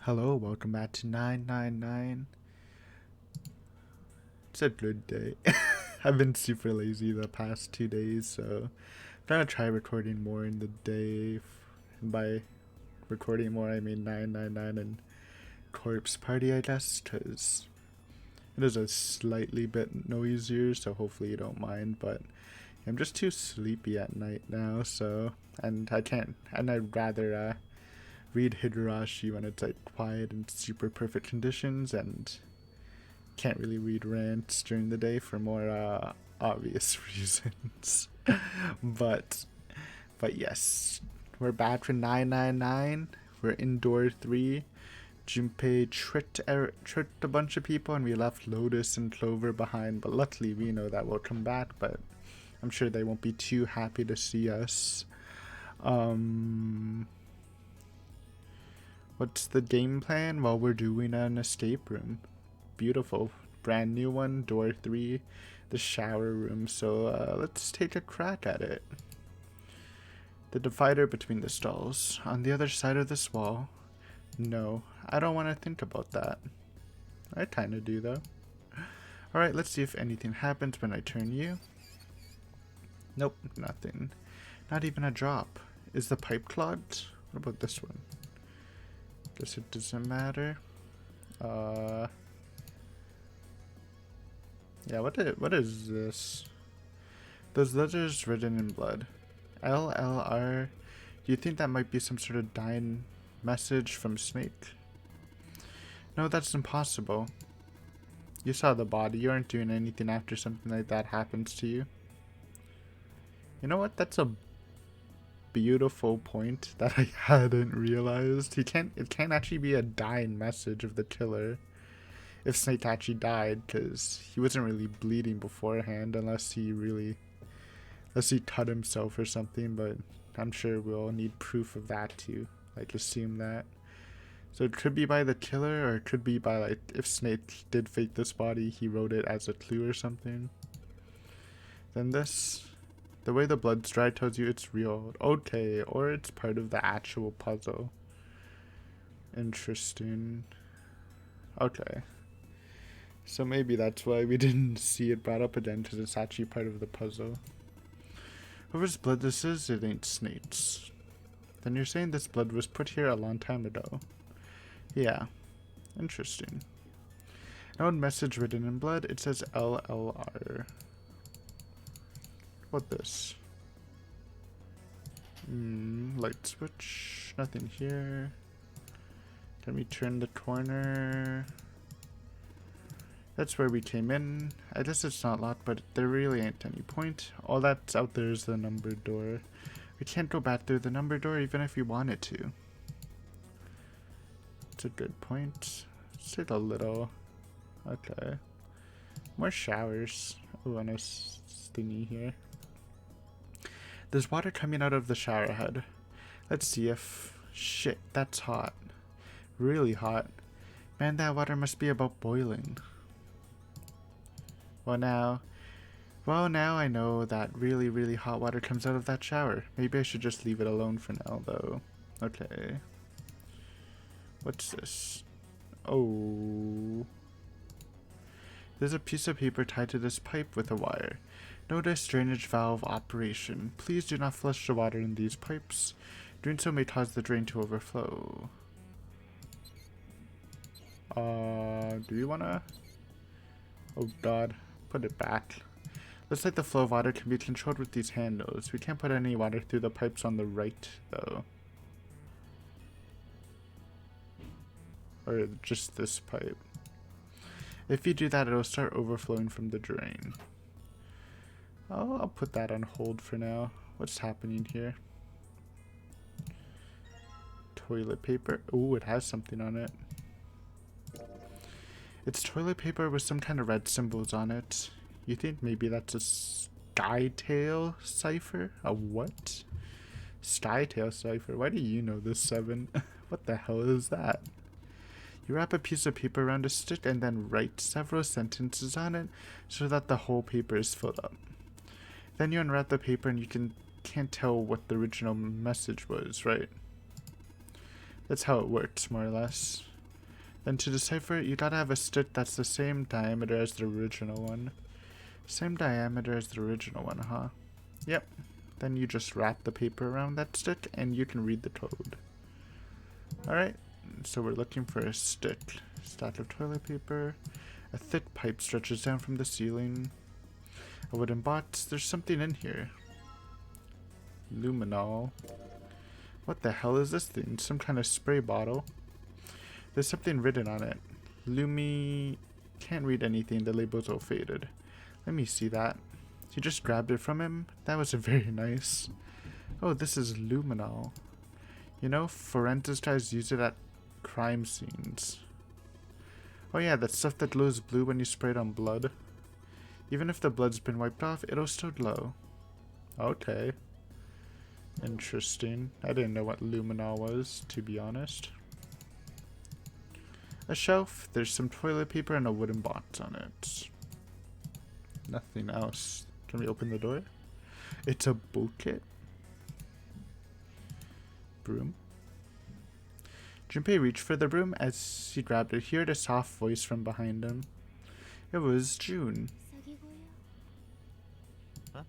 Hello, welcome back to 999. It's a good day. I've been super lazy the past 2 days, so I'm gonna try recording more in the day. And by recording more, I mean 999 and Corpse Party, I guess, because it is a slightly bit noisier, so hopefully you don't mind, but I'm just too sleepy at night now, so, and I'd rather, read Higurashi when it's like quiet and super perfect conditions, and can't really read rants during the day for more obvious reasons. but but yes, we're back for 999. We're in door 3. Junpei tricked a bunch of people and we left Lotus and Clover behind, but luckily we know that we'll come back, but I'm sure they won't be too happy to see us. What's the game plan? Well, we're doing an escape room. Beautiful. Brand new one, door 3, the shower room. So let's take a crack at it. The divider between the stalls. On the other side of this wall. No, I don't want to think about that. I kind of do though. Alright, let's see if anything happens when I turn you. Nope, nothing. Not even a drop. Is the pipe clogged? What about this one? Guess it doesn't matter. Yeah, what is this? Those letters written in blood. LLR. Do you think that might be some sort of dying message from Snake? No, that's impossible. You saw the body. You aren't doing anything after something like that happens to you. You know what? That's a beautiful point that I hadn't realized. It can't actually be a dying message of the killer if Snake actually died, because he wasn't really bleeding beforehand unless he cut himself or something, but I'm sure we'll need proof of that to like assume that. So it could be by the killer, or it could be by like if Snake did fake this body, he wrote it as a clue or something. Then this, the way the blood's dry tells you it's real. Okay, or it's part of the actual puzzle. Interesting. Okay. So maybe that's why we didn't see it brought up again, because it's actually part of the puzzle. Whoever's blood this is, it ain't Snape's. Then you're saying this blood was put here a long time ago. Yeah. Interesting. Now in message written in blood, it says LLR. What this? Light switch. Nothing here. Can we turn the corner? That's where we came in. I guess it's not locked, but there really ain't any point. All that's out there is the numbered door. We can't go back through the numbered door even if we wanted to. It's a good point. Sit a little. Okay. More showers. Oh, a nice thingy here. There's water coming out of the shower head. Let's see if... Shit, that's hot. Really hot. Man, that water must be about boiling. Well now I know that really, really hot water comes out of that shower. Maybe I should just leave it alone for now, though. Okay. What's this? Oh. There's a piece of paper tied to this pipe with a wire. Notice drainage valve operation. Please do not flush the water in these pipes. Doing so may cause the drain to overflow. Do you wanna? Oh god. Put it back. Looks like the flow of water can be controlled with these handles. We can't put any water through the pipes on the right, though. Or just this pipe. If you do that, it'll start overflowing from the drain. I'll put that on hold for now. What's happening here? Toilet paper. Ooh, it has something on it. It's toilet paper with some kind of red symbols on it. You think maybe that's a Skytail cipher? A what? Skytail cipher? Why do you know this, Seven? What the hell is that? You wrap a piece of paper around a stick and then write several sentences on it so that the whole paper is filled up. Then you unwrap the paper and you can't tell what the original message was, right? That's how it works, more or less. And to decipher it, you gotta have a stick that's the same diameter as the original one. Same diameter as the original one, huh? Yep. Then you just wrap the paper around that stick and you can read the code. Alright, so we're looking for a stick. Stack of toilet paper. A thick pipe stretches down from the ceiling. A wooden box. There's something in here. Luminol. What the hell is this thing? Some kind of spray bottle. There's something written on it. Lumi... Can't read anything. The label's all faded. Let me see that. You just grabbed it from him? That was very nice. Oh, this is luminol. You know, forensics guys use it at crime scenes. Oh yeah, that stuff that glows blue when you spray it on blood. Even if the blood's been wiped off, it'll still glow. Okay. Interesting. I didn't know what luminol was, to be honest. A shelf. There's some toilet paper and a wooden box on it. Nothing else. Can we open the door? It's a bucket. Broom. Junpei reached for the broom. As he grabbed it, he heard a soft voice from behind him. It was June. Huh?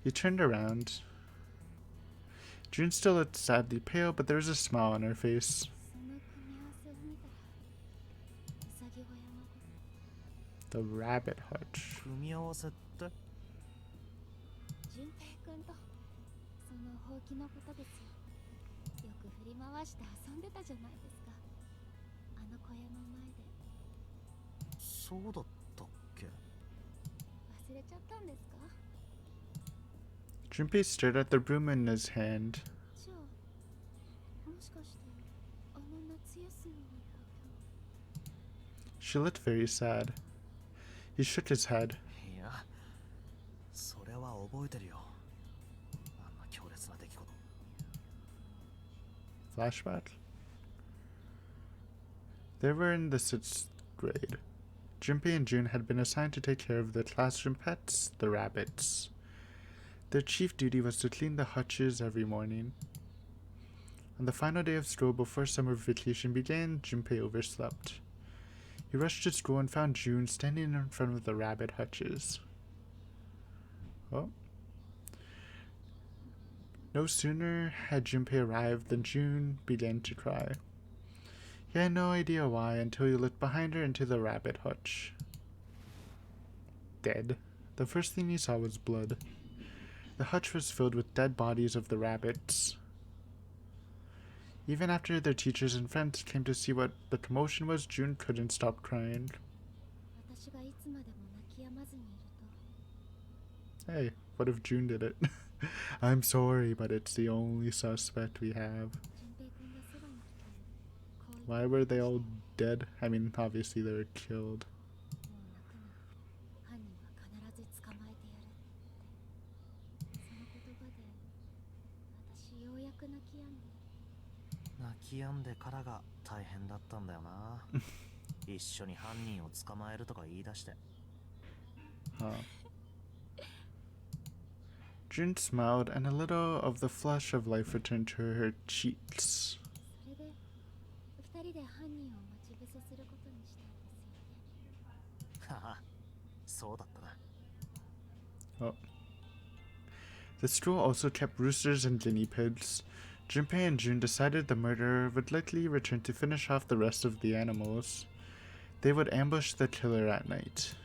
He turned around. June still looked sadly pale, but there was a smile on her face. The rabbit hutch. 組み合わせって？純平君とそのほうきのことですよ。よく振り回して遊んでたじゃないですか。あの小屋の前で。そうだったっけ？忘れちゃったんですか？ Junpei stared at the broom in his hand. じゃあ、もしかしてあの夏休みの時。 She looked very sad. He shook his head. いや、それは覚えてるよ。あんな強烈な出来事。Flashback? They were in the 6th grade. Junpei and June had been assigned to take care of the classroom pets, the rabbits. Their chief duty was to clean the hutches every morning. On the final day of school before summer vacation began, Junpei overslept. He rushed to school and found June standing in front of the rabbit hutches. Oh. No sooner had Junpei arrived than June began to cry. He had no idea why until he looked behind her into the rabbit hutch. Dead. The first thing he saw was blood. The hutch was filled with dead bodies of the rabbits. Even after their teachers and friends came to see what the commotion was, June couldn't stop crying. 私がいつまでも泣き止まずにいると。 Hey, what if June did it? I'm sorry, but it's the only suspect we have. 純平君がそばに来て、こう言って Why were they all dead? I mean, obviously they were killed. もう泣くな。犯人は必ず捕まえてやるって。その言葉で、私ようやく泣き止んで。泣き止んでからが大変だったんだよな。一緒に犯人を捕まえるとか言い出して。Huh. June smiled, and a little of the flush of life returned to her cheeks. それで、二人で犯人を待ち伏せすることにしたんですよね。はは、そうだったな。 Oh. The school also kept roosters and guinea pigs. Junpei and June decided the murderer would likely return to finish off the rest of the animals. They would ambush the killer at night.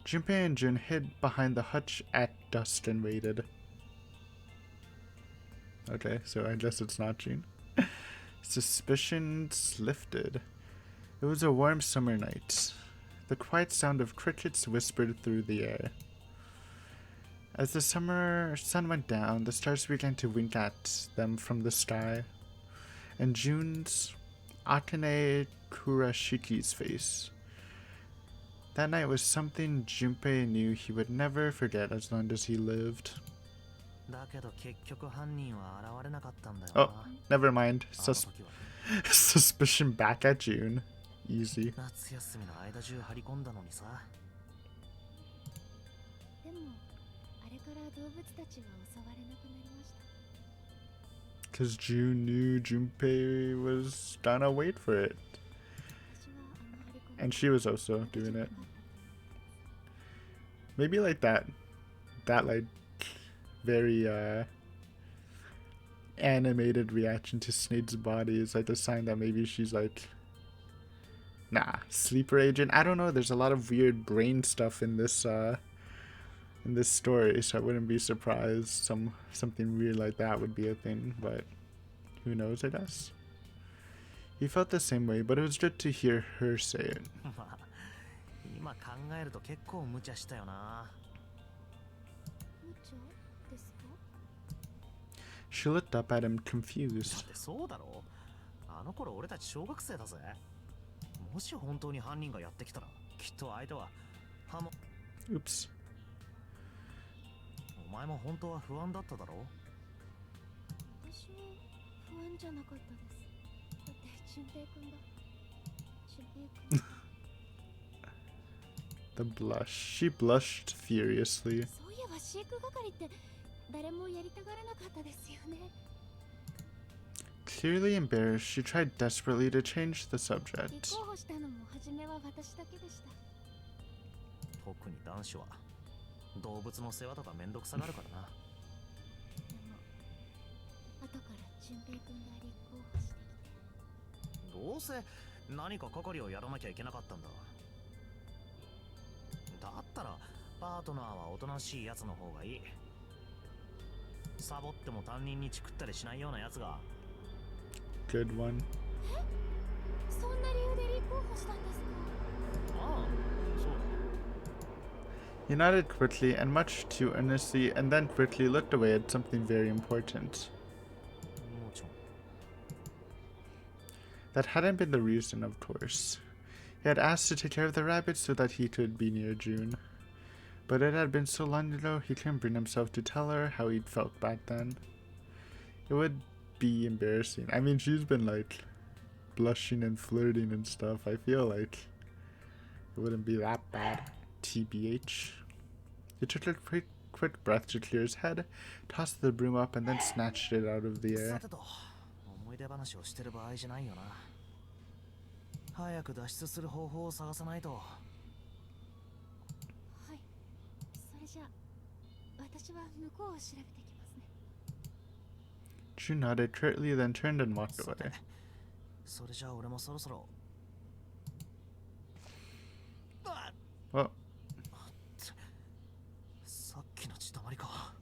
Junpei and June hid behind the hutch at dusk and waited. Okay, so I guess it's not June. Suspicions lifted. It was a warm summer night. The quiet sound of crickets whispered through the air. As the summer sun went down, the stars began to wink at them from the sky, and June's Akane Kurashiki's face. That night was something Junpei knew he would never forget as long as he lived. だけど結局犯人は現れなかったんだよ Oh, な。 never mind. あの時は Suspicion back at June. Easy. 夏休みの間中張り込んだのにさ。でも、あれから動物たちは襲われなくなりました。Because June knew Junpei was gonna wait for it. 私はあの張り込み And she was also じゃ doing な it. かった Maybe like that like very animated reaction to Snape's body is like a sign that maybe she's like, nah, sleeper agent. I don't know. There's a lot of weird brain stuff in this story, so I wouldn't be surprised something weird like that would be a thing. But who knows? I guess he felt the same way, but it was good to hear her say it. まあ今考えると結構無茶したよな。無茶ですか？ She looked up at him だ confused. ってそうだろ。あの頃俺たち小学生だぜ。もし本当に犯人がやってきたらきっと相手はハモ。 Oops. お前も本当は不安だっただろ。私は不安じゃなかったです。だって俊平くんだ。俊平くん。 The blush. She blushed furiously. そういえば飼育係って誰もやりたがらなかったですよね。 Clearly embarrassed, she tried desperately to change the 立 subject. 候補したのも初めは私だけでした。特に男子は動物の世話とかめんどくさがるからな。でも後から俊平くんが立候補してきて。どうせ何か係をやらなきゃいけなかったんだ。だったらパートナーはおとなしいやつの方がいい。サボっても担任にチクったりしないようなやつが。 Good one. そんな理由で立候補したんですか？ああ、そうだ。 He nodded quickly and much too earnestly, and then quickly looked away at something very important. もちろん。 That hadn't been the reason, of course. He had asked to take care of the rabbits so that he could be near June. But it had been so long ago, he couldn't bring himself to tell her how he'd felt back then. It would be embarrassing. I mean, she's been like blushing and flirting and stuff. I feel like it wouldn't be that bad. TBH. He took a quick breath to clear his head, tossed the broom up, and then snatched it out of the さ air. てと、思い出話をしてる場合じゃないよな。早く脱出する方法を探さないと。はい。それじゃあ私は向こうを調べてきますね。 June nodded curtly, then turned and walked さて away. それじゃあ俺もそろそろ。あ Well, さっきの血たまりか。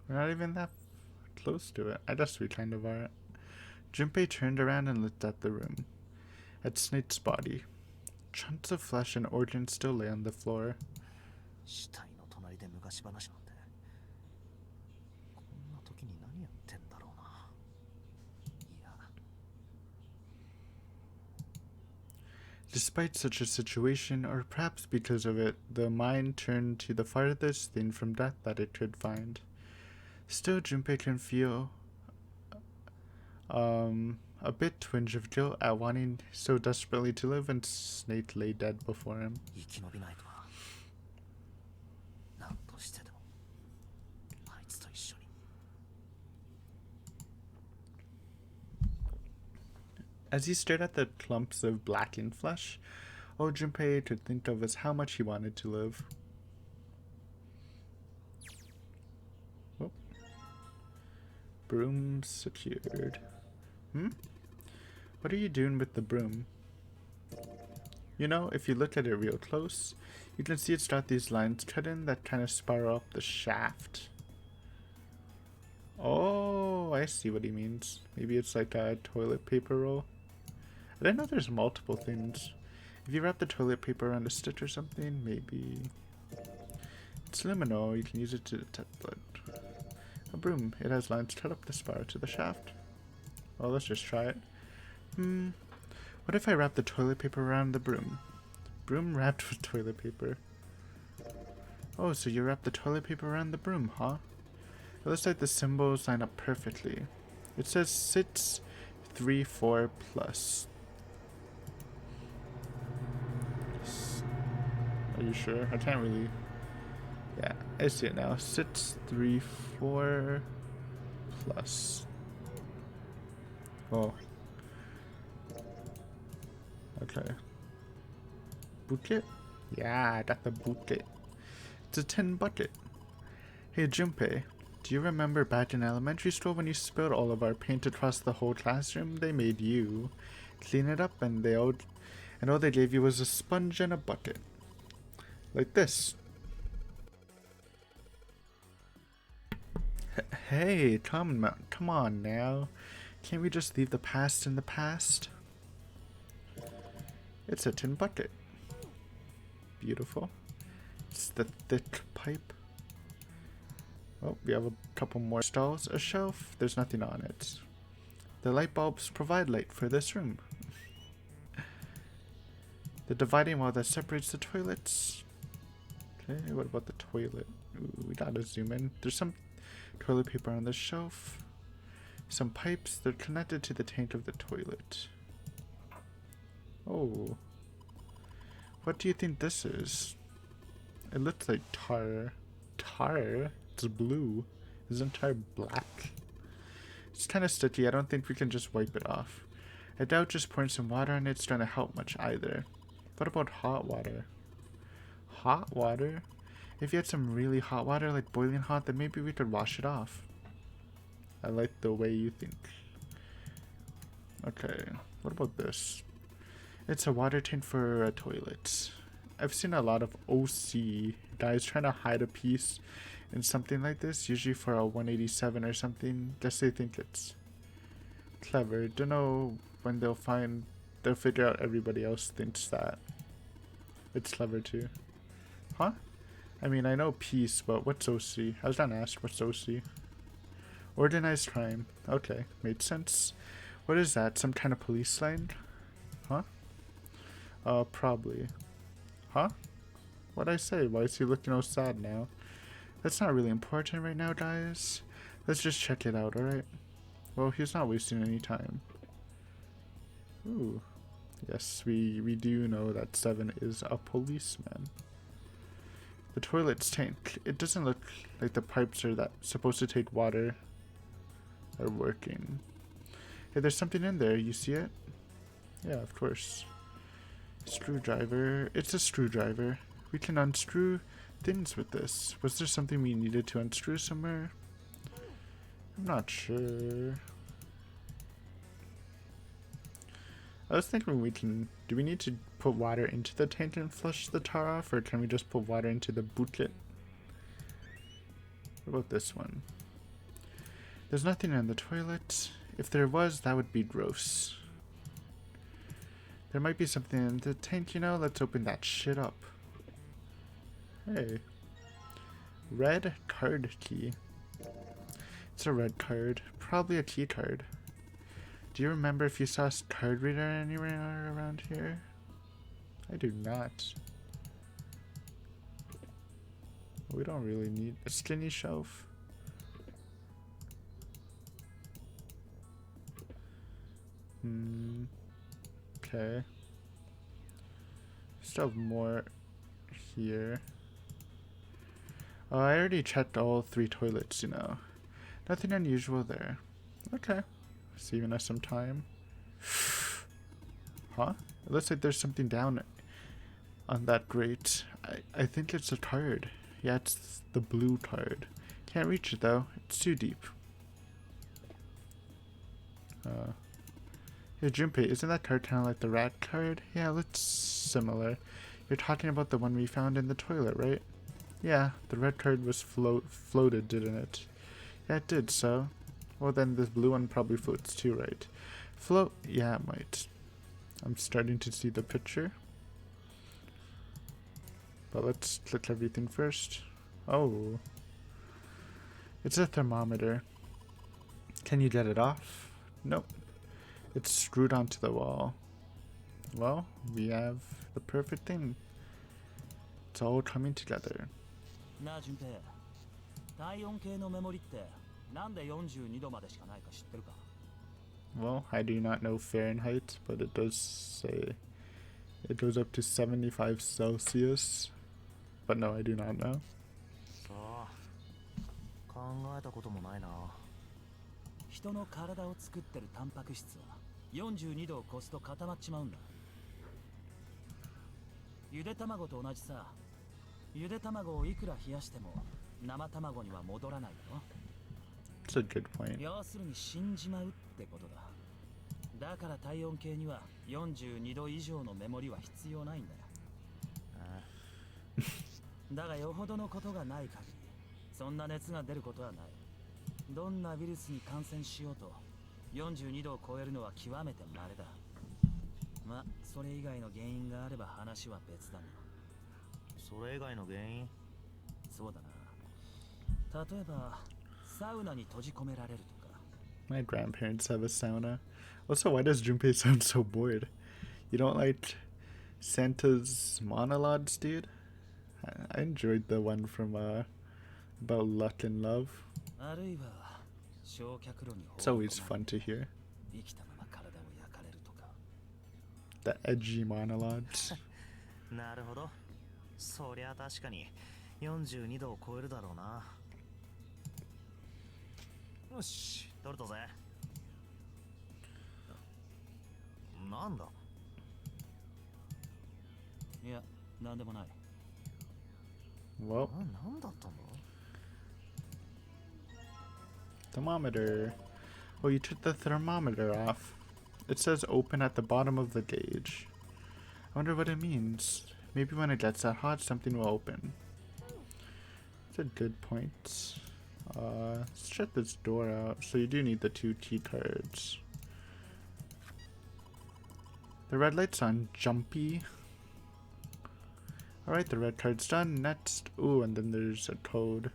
we're not even that close to it. I guess we kind of are. Junpei turned around and looked at the room. At Snape's body. Chunks of flesh and organs still lay on the floor. 死体の隣で昔話なんて。こんな時に何やってんだろうな。いや。 Despite such a situation, or perhaps because of it, the mind turned to the farthest thing from death that it could find. Still, Junpei can feel a bit twinge of guilt at wanting so desperately to live when Snape lay dead before him. 生き延びないとな。なんとしてでもあいつと一緒に。 As he stared at the clumps of blackened flesh, all Junpei could think of was how much he wanted to live. Oh. Broom secured. What are you doing with the broom? You know, if you look at it real close, you can see it's got these lines cut in that kind of spiral up the shaft. Oh, I see what he means. Maybe it's like a toilet paper roll. I didn't know there's multiple things. If you wrap the toilet paper around a stitch or something, maybe... It's luminol, you can use it to detect blood. A broom, it has lines cut up the spiral to the shaft. Well, let's just try it. What if I wrap the toilet paper around the broom? Broom wrapped with toilet paper. Oh, so you wrap the toilet paper around the broom, huh? It looks like the symbols line up perfectly. It says 6, 3, 4 plus. Are you sure? I can't really... Yeah, I see it now. 6, 3, 4, plus. Oh. Okay. Bootlet? Yeah, I got the bootlet. It's a tin bucket. Hey Junpei, do you remember back in elementary school when you spilled all of our paint across the whole classroom? They made you clean it up and all they gave you was a sponge and a bucket. Like this. Hey, come on now. Can't we just leave the past in the past? It's a tin bucket. Beautiful. It's the thick pipe. Oh, we have a couple more stalls. A shelf. There's nothing on it. The light bulbs provide light for this room. The dividing wall that separates the toilets. Okay, what about the toilet? Ooh, we gotta zoom in. There's some toilet paper on the shelf. Some pipes. They're connected to the tank of the toilet. Oh. What do you think this is? It looks like tar. Tar? It's blue. Isn't tar black? It's kind of sticky. I don't think we can just wipe it off. I doubt just pouring some water on it's gonna help much either. What about hot water? Hot water? If you had some really hot water, like boiling hot, then maybe we could wash it off. I like the way you think. Okay, what about this? It's a water tank for a toilet. I've seen a lot of OC guys trying to hide a piece in something like this, usually for a 187 or something. Guess they think it's clever. Don't know when they'll figure out everybody else thinks that it's clever too. Huh? I mean, I know peace, but what's OC? I was gonna ask what's OC. Organized crime. Okay, made sense. What is that? Some kind of police line? Huh? Probably. Huh? What'd I say? Why is he looking all sad now? That's not really important right now, guys. Let's just check it out, alright? Well, he's not wasting any time. Ooh. Yes, we do know that 7 is a policeman. The toilet's tank. It doesn't look like the pipes are supposed to take water are working. Hey, there's something in there. You see it? Yeah, of course. Screwdriver. It's a screwdriver. We can unscrew things with this. Was there something we needed to unscrew somewhere? I'm not sure. I was thinking do we need to put water into the tank and flush the tar off, or can we just put water into the bootlet? What about this one? There's nothing in the toilet. If there was, that would be gross. There might be something in the tank, you know? Let's open that shit up. Hey. Red card key. It's a red card. Probably a key card. Do you remember if you saw a card reader anywhere around here? I do not. We don't really need a skinny shelf. Okay. Still have more here. Oh, I already checked all 3 toilets, you know. Nothing unusual there. Okay. Saving us some time. Huh? It looks like there's something down on that grate. I think it's a card. Yeah, it's the blue card. Can't reach it though. It's too deep. Hey Junpei, isn't that card kind of like the rat card? Yeah, it looks similar. You're talking about the one we found in the toilet, right? Yeah, the red card was floated, didn't it? Yeah, it did, so. Well, then this blue one probably floats too, right? Float? Yeah, it might. I'm starting to see the picture. But let's click everything first. Oh. It's a thermometer. Can you get it off? Nope. It's screwed onto the wall. Well, we have the perfect thing. It's all coming together. なあ順平、体温計のメモリってなんで42度までしかないか知ってるか？ Well, I do not know Fahrenheit, but it does say it goes up to 75 Celsius. But no, I do not know. さあ、考えたこともないな。人の体を作ってるタンパク質は42度を超すと固まっちまうんだ。ゆで卵と同じさ。ゆで卵をいくら冷やしても生卵には戻らないだろ。 It's a good point. 要するに死んじまうってことだ。だから体温計には42度以上のメモリは必要ないんだよ。だがよほどのことがない限りそんな熱が出ることはない。どんなウイルスに感染しようと42度を超えるのは極めて稀だ。ま、それ以外の原因があれば話は別だが。それ以外の原因？そうだな。例えばサウナに閉じ込められるとか。 My grandparents have a sauna. Also, why does Junpei sound so bored? You don't like Santa's monologues, dude? I enjoyed the one from about luck and love. あるいは焼却炉に It's always fun to hear 生きたまま体を焼かれるとか。 the edgy monologues. なるほど。そりゃ確かに42度を超えるだろうな。よし、取るとぜ。なんだ？いや、なんでもない。 Well, なんだったんだ？ thermometer. Oh, you took the thermometer off. It says open at the bottom of the gauge. I wonder what it means. Maybe when it gets that hot, something will open. That's a good point. Let's check this door out. So you do need the 2 key cards. The red light's on. Jumpy. Alright, the red card's done. Next. Ooh, and then there's a code.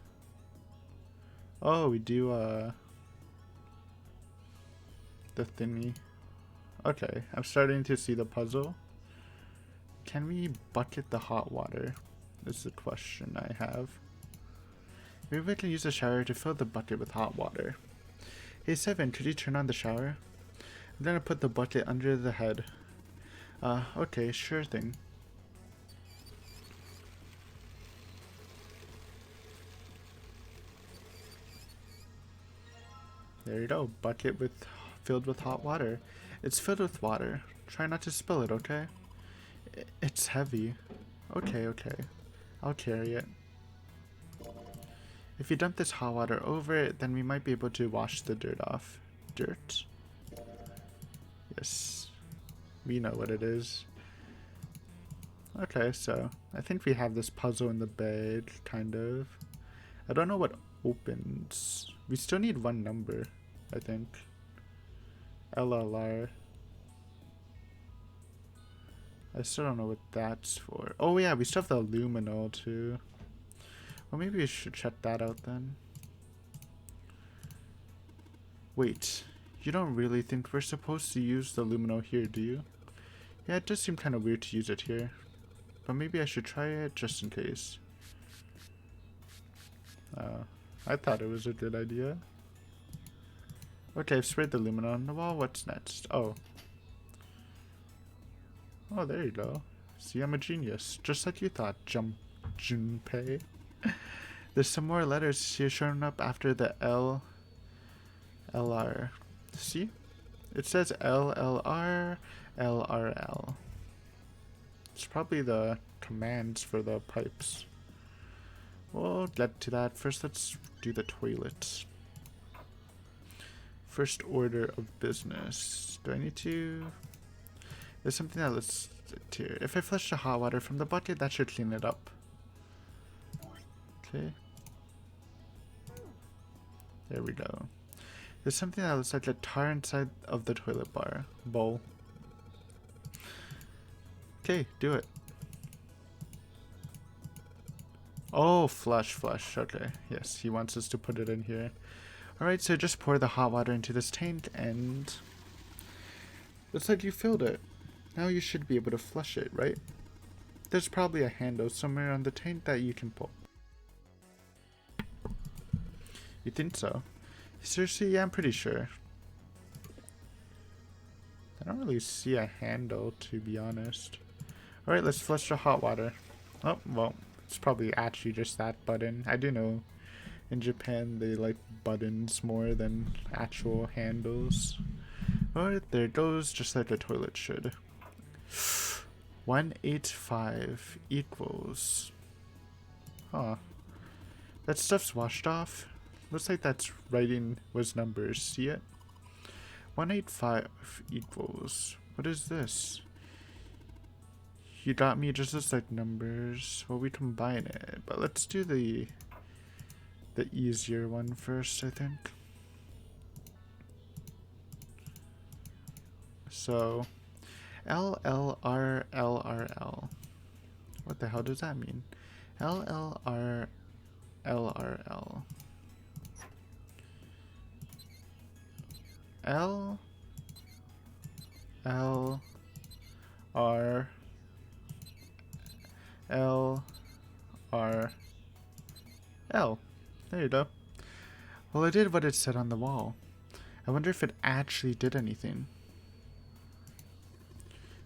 Oh, we do, the thingy. Okay, I'm starting to see the puzzle. Can we bucket the hot water? This is the question I have. Maybe I can use the shower to fill the bucket with hot water. Hey Seven, could you turn on the shower? I'm gonna put the bucket under the head. Okay, sure thing. There you go, bucket filled with hot water. It's filled with water. Try not to spill it, okay? It's heavy. Okay. I'll carry it. If you dump this hot water over it, then we might be able to wash the dirt off. Dirt? Yes. We know what it is. Okay, so I think we have this puzzle in the bag, kind of. I don't know what opens. We still need one number, I think. LLR. I still don't know what that's for. Oh yeah, we still have the luminol too. Well, maybe we should check that out then. Wait, you don't really think we're supposed to use the luminol here, do you? Yeah, it does seem kind of weird to use it here. But maybe I should try it just in case. I thought it was a good idea. Okay, I've sprayed the luminol on the wall. What's next? Oh, there you go. See, I'm a genius. Just like you thought, Junpei. There's some more letters here showing up after the LR. See? It says LLR, LRL. It's probably the commands for the pipes. We'll get to that. First, let's do the toilets. First order of business. Do I need to... There's something that let's here. If I flush the hot water from the bucket, that should clean it up. Okay. There we go. There's something that looks like a tar inside of the toilet bowl. Okay, do it. Oh, flush. Okay, yes, he wants us to put it in here. Alright, so just pour the hot water into this tank and... Looks like you filled it. Now you should be able to flush it, right? There's probably a handle somewhere on the tank that you can pull. You think so? Seriously, yeah, I'm pretty sure. I don't really see a handle, to be honest. Alright, let's flush the hot water. Oh, well, it's probably actually just that button. I do know In Japan, they like buttons more than actual handles. Oh, there it goes, just like a toilet should. 185 equals. Huh. That stuff's washed off. Looks like that's writing was numbers. See it? 185 equals. What is this? You got me just as like numbers. Well, we combine it, but let's do the easier one first, I think. So, LLRLRL. What the hell does that mean? LLRLRL. L L R L R L. There you go. Well, I did what it said on the wall. I wonder if it actually did anything.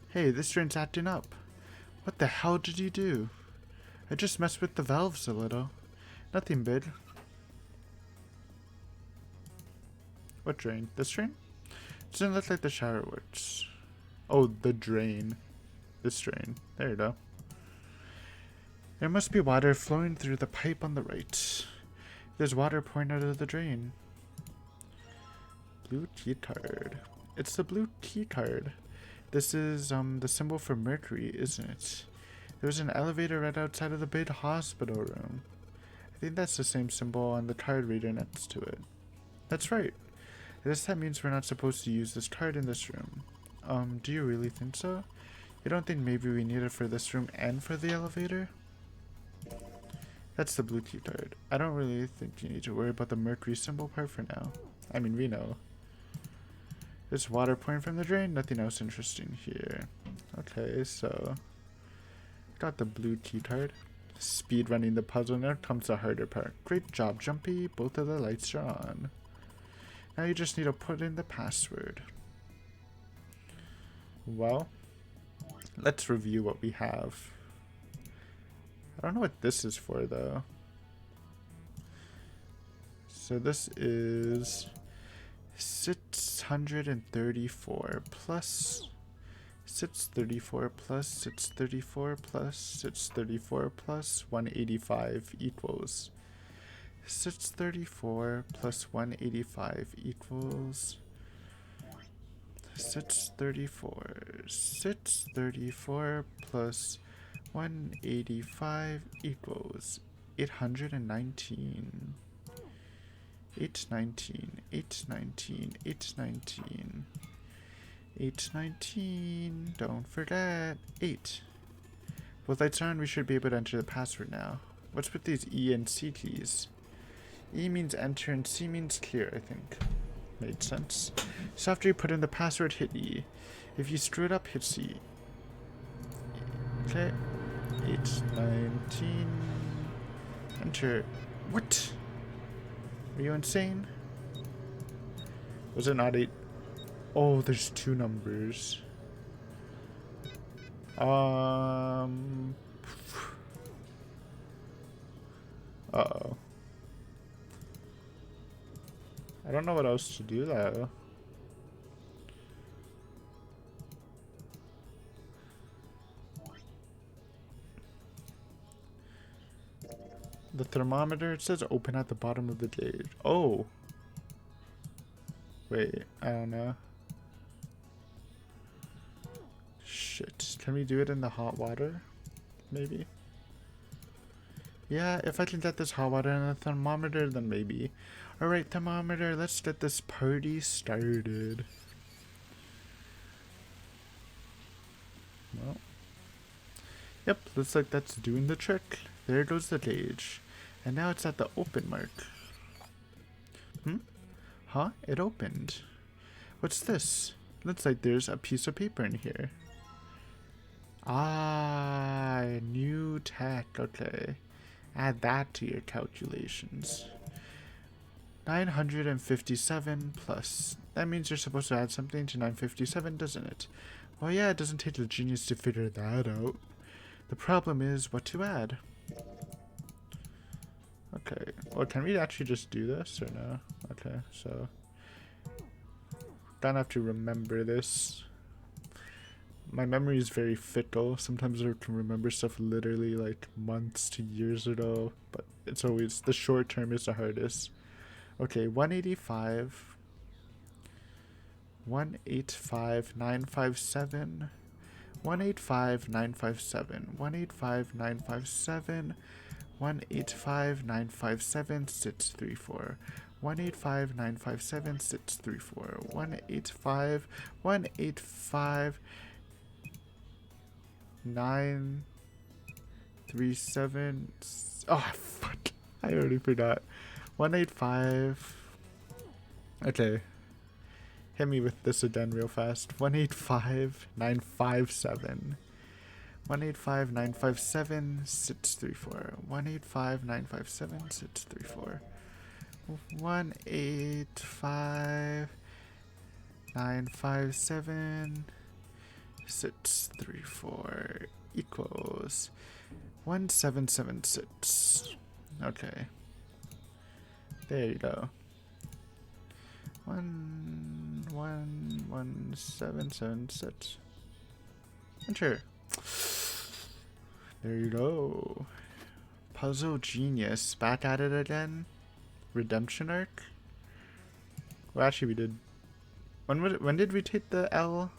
Hey, this drain's acting up. What the hell did you do? I just messed with the valves a little. Nothing big. What drain? This drain? Doesn't look like the shower works. Oh, the drain. This drain. There you go. There must be water flowing through the pipe on the right. There's water pouring out of the drain. Blue key card. It's the blue key card. This is the symbol for Mercury, isn't it? There's an elevator right outside of the big hospital room. I think that's the same symbol on the card reader next to it. That's right. I guess that means we're not supposed to use this card in this room. Do you really think so? You don't think maybe we need it for this room and for the elevator? That's the blue key card. I don't really think you need to worry about the Mercury symbol part for now. I mean, we know. There's water pouring from the drain, nothing else interesting here. Okay, so got the blue key card. Speed running the puzzle, now comes the harder part. Great job, Jumpy. Both of the lights are on. Now you just need to put in the password. Well, let's review what we have. I don't know what this is for though. So this is 634 plus 634 plus 634 plus 634 plus 185 equals 634 plus 185 equals 634 plus 185 equals 819. 819, 819, 819, 819, don't forget, 8. With lights on, we should be able to enter the password now. What's with these E and C keys? E means enter and C means clear, I think. Made sense. So after you put in the password, hit E. If you screw it up, hit C. Okay. 819. Enter. What? Are you insane? Was it not 8? Oh, there's 2 numbers. Uh-oh. I don't know what else to do though. The thermometer, it says open at the bottom of the gauge. Oh. Wait, I don't know. Shit. Can we do it in the hot water? Maybe? Yeah, if I can get this hot water and a thermometer, then maybe. Alright, thermometer, let's get this party started. Well. Yep, looks like that's doing the trick. There goes the gauge. And now it's at the open mark. Huh? It opened. What's this? Looks like there's a piece of paper in here. Ah, new tech. Okay. Add that to your calculations. 957 plus. That means you're supposed to add something to 957, doesn't it? Well, yeah, it doesn't take a genius to figure that out. The problem is what to add. Okay. Well, can we actually just do this or no? Okay, so don't have to remember this. My memory is very fickle. Sometimes I can remember stuff literally like months to years ago, but it's always the short term is the hardest. Okay, 185, 185,957, 185,957, 185,957, 185,957, 634. 185,957, 634. 185, 185, 937. Oh, fuck. I already forgot. 185. Okay. Hit me with this again real fast. 185,957. 185,957, 634. 185,957, 634. 185,957, 634 equals 1776. Okay. There you go. 1776. Enter. There you go. Puzzle Genius. Back at it again. Redemption arc. Well, actually, we did. When did we take the L?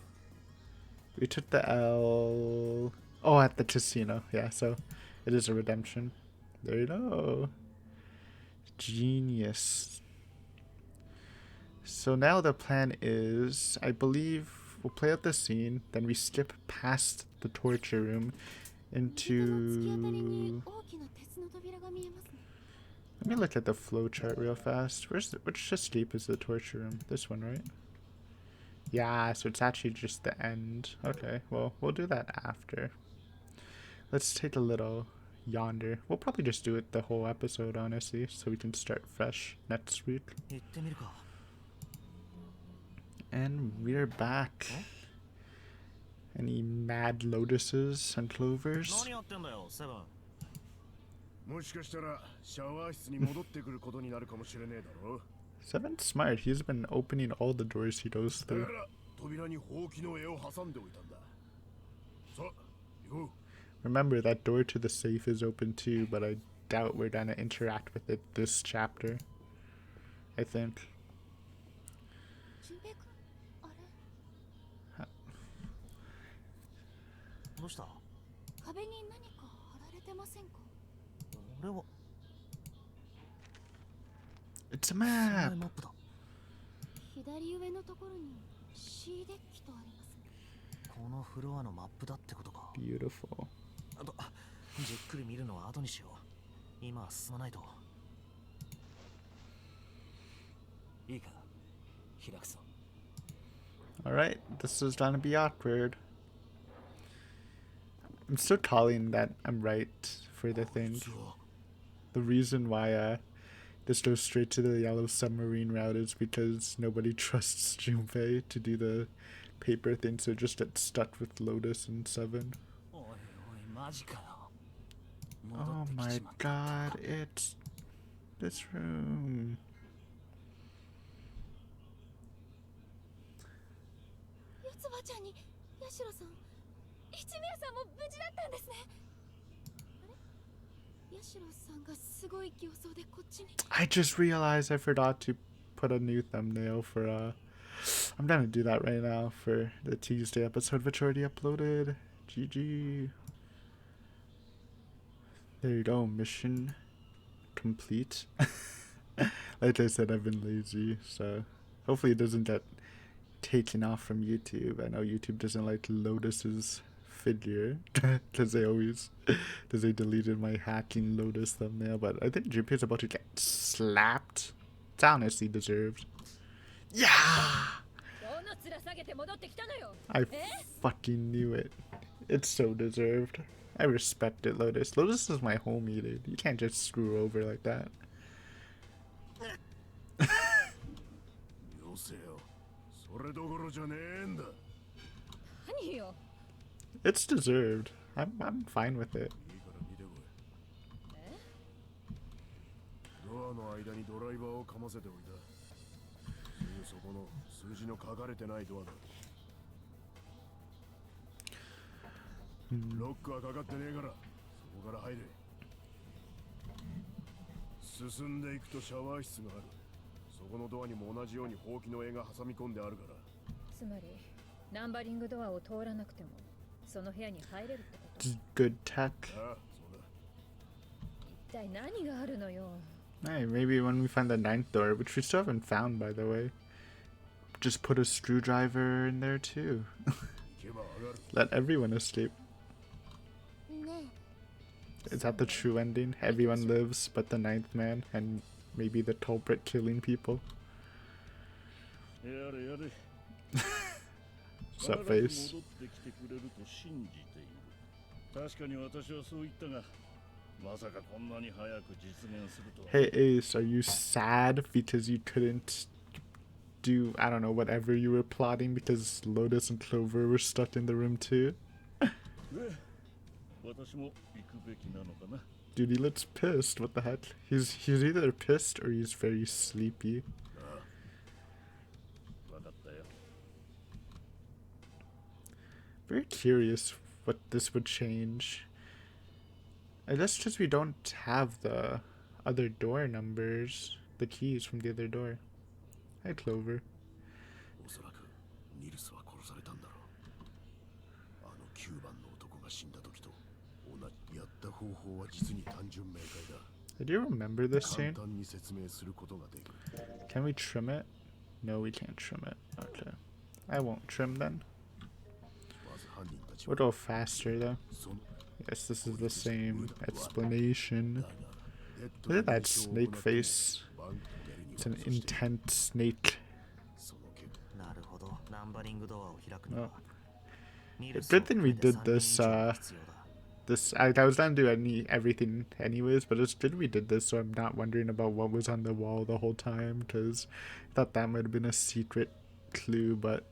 We took the L. Oh, at the casino. Yeah, so it is a redemption. There you go. Genius. So now the plan is, I believe, we'll play out the scene, then we skip past the torture room into. Let me look at the flowchart real fast. Which escape is the torture room? This one, right? Yeah, so it's actually just the end. Okay, well, we'll do that after. Let's take a little yonder. We'll probably just do it the whole episode, honestly, so we can start fresh next week. And we're back. Any mad lotuses and clovers? Seven's smart. He's been opening all the doors he goes through. Remember, that door to the safe is open too, but I doubt we're gonna interact with it this chapter. I think. It's a map! Beautiful. Alright, this is gonna be awkward. I'm still calling that I'm right for the thing. The reason why this goes straight to the yellow submarine route is because nobody trusts Junpei to do the paper thing, so just get stuck with Lotus and Seven. Oh my god, it's this room. I just realized I forgot to put a new thumbnail for I'm gonna do that right now for the Tuesday episode, which already uploaded. GG. There you go, mission complete. Like I said, I've been lazy, so hopefully it doesn't get taken off from YouTube. I know YouTube doesn't like Lotus's figure because they deleted my hacking Lotus thumbnail, but I think Junpei's about to get slapped. It's honestly deserved. Yeah! I fucking knew it. It's so deserved. I respect it, Lotus. Lotus is my homie, dude. You can't just screw over like that. It's deserved. I'm fine with it. の間にドライバーをかませておいた。すぐそこの数字の書かれてないドアだ。ロックはかかってねえから、そこから入れ。進んでいくとシャワー室がある。そこのドアにも同じようにほうきの絵が挟み込んであるから。つまりナンバリングドアを通らなくてもその部屋に入れるってこと？ Good tech. ああ、そうだ。一体何があるのよ。 Hey, maybe when we find the ninth door, which we still haven't found, by the way, just put a screwdriver in there too. 行けば上がる。 Let everyone escape. ね Is that the true ending? Everyone lives but the ninth man and maybe the culprit killing people. やれやれ。 What's up, face? 戻ってきてくれると信じている。確かに私はそう言ったが、まさかこんなに早く実現するとは。 Hey Ace, are you sad because you couldn't do, I don't know, whatever you were plotting because Lotus and Clover were stuck in the room too? 私も行くべきなのかな。 Dude, he looks pissed. What the heck? He's either pissed or he's very sleepy. わかったよ。 Very curious what this would change. I guess because we don't have the other door numbers, the keys from the other door. Hi, Clover. おそらくニルスは殺されたんだろう。あの9番の男が死んだ時と同じ。やった方法は実に単純明快だ。 Do you remember this 簡 scene? 単に説明することができる。 Can we trim it? No, we can't trim it. Okay. I won't trim then. まず犯人たち We'll は go faster though. その Yes, this is the same explanation. だが Look at that snake face. バンクテレに It's an 渡して intense snake. その結果なるほど。ナンバリングドアを開くのは。 Good thing we did this, I was gonna do everything anyways, but it's good we did this so I'm not wondering about what was on the wall the whole time, because I thought that might have been a secret clue, but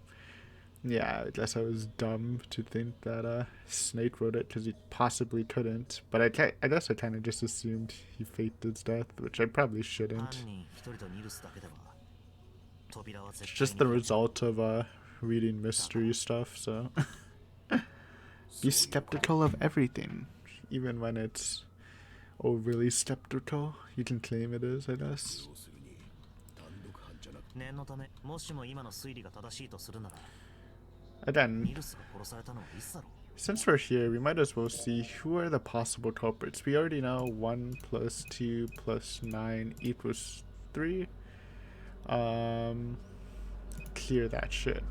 yeah, I guess I was dumb to think that Snake wrote it because he possibly couldn't, but I guess I kind of just assumed he faked his death, which I probably shouldn't. It's just the result of reading mystery stuff, so be skeptical of everything, even when it's overly skeptical. You can claim it is, I guess. 要するに単独犯じゃなく念のため、もしも今の推理が正しいとするなら、 Again, ニルスが殺されたのはいつだろう。 since we're here, we might as well see who are the possible culprits. We already know 1 plus 2 plus 9 equals 3. Clear that shit.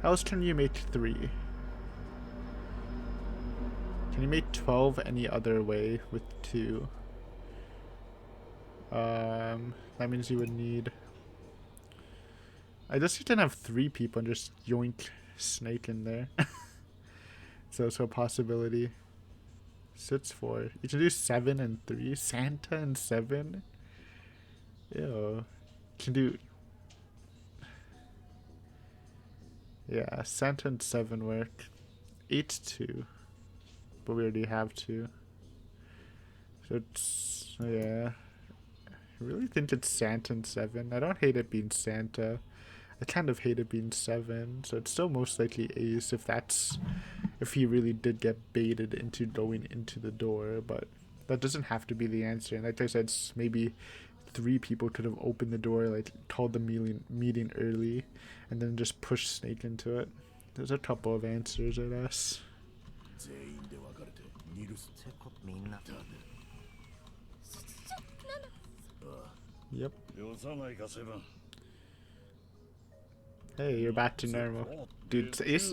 How else can you make 3? Can you make 12 any other way with 2? That means you would need... I guess you can have 3 people and just yoink Snake in there. So it's a possibility. 6, 4. You can do 7 and 3. Santa and 7? Ew. You can do... Yeah, Santa and 7 work. 8, 2. But we already have 2. So it's... Yeah. I really think it's Santa and 7. I don't hate it being Santa. I kind of hate it being 7. So it's still most likely Ace if he really did get baited into going into the door. But that doesn't have to be the answer. And like I said, maybe 3 people could have opened the door, like called the meeting early, and then just pushed Snake into it. There's a couple of answers, I guess. 全員で分かれてニルスてこみんな。だね。あ Yep. あ、よさないかセブン。 Hey, you're back to normal. Dude, Ace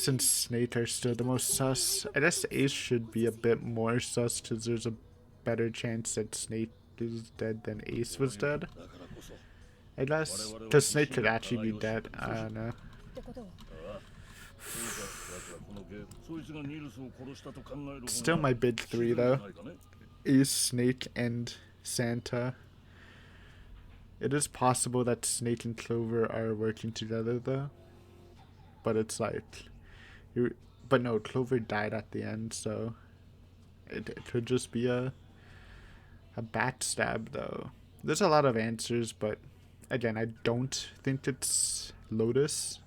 and Snake are still the most sus. I guess Ace should be a bit more sus because there's a better chance that Snake is dead than Ace was dead. I guess, because Snake could actually be dead. I don't know. ってことは Still my big 3 though. Ace, Snake, and Santa. It is possible that Snake and Clover are working together though. But it's like... But no, Clover died at the end, so... It could just be a A backstab, though. There's a lot of answers, but again, I don't think it's Lotus.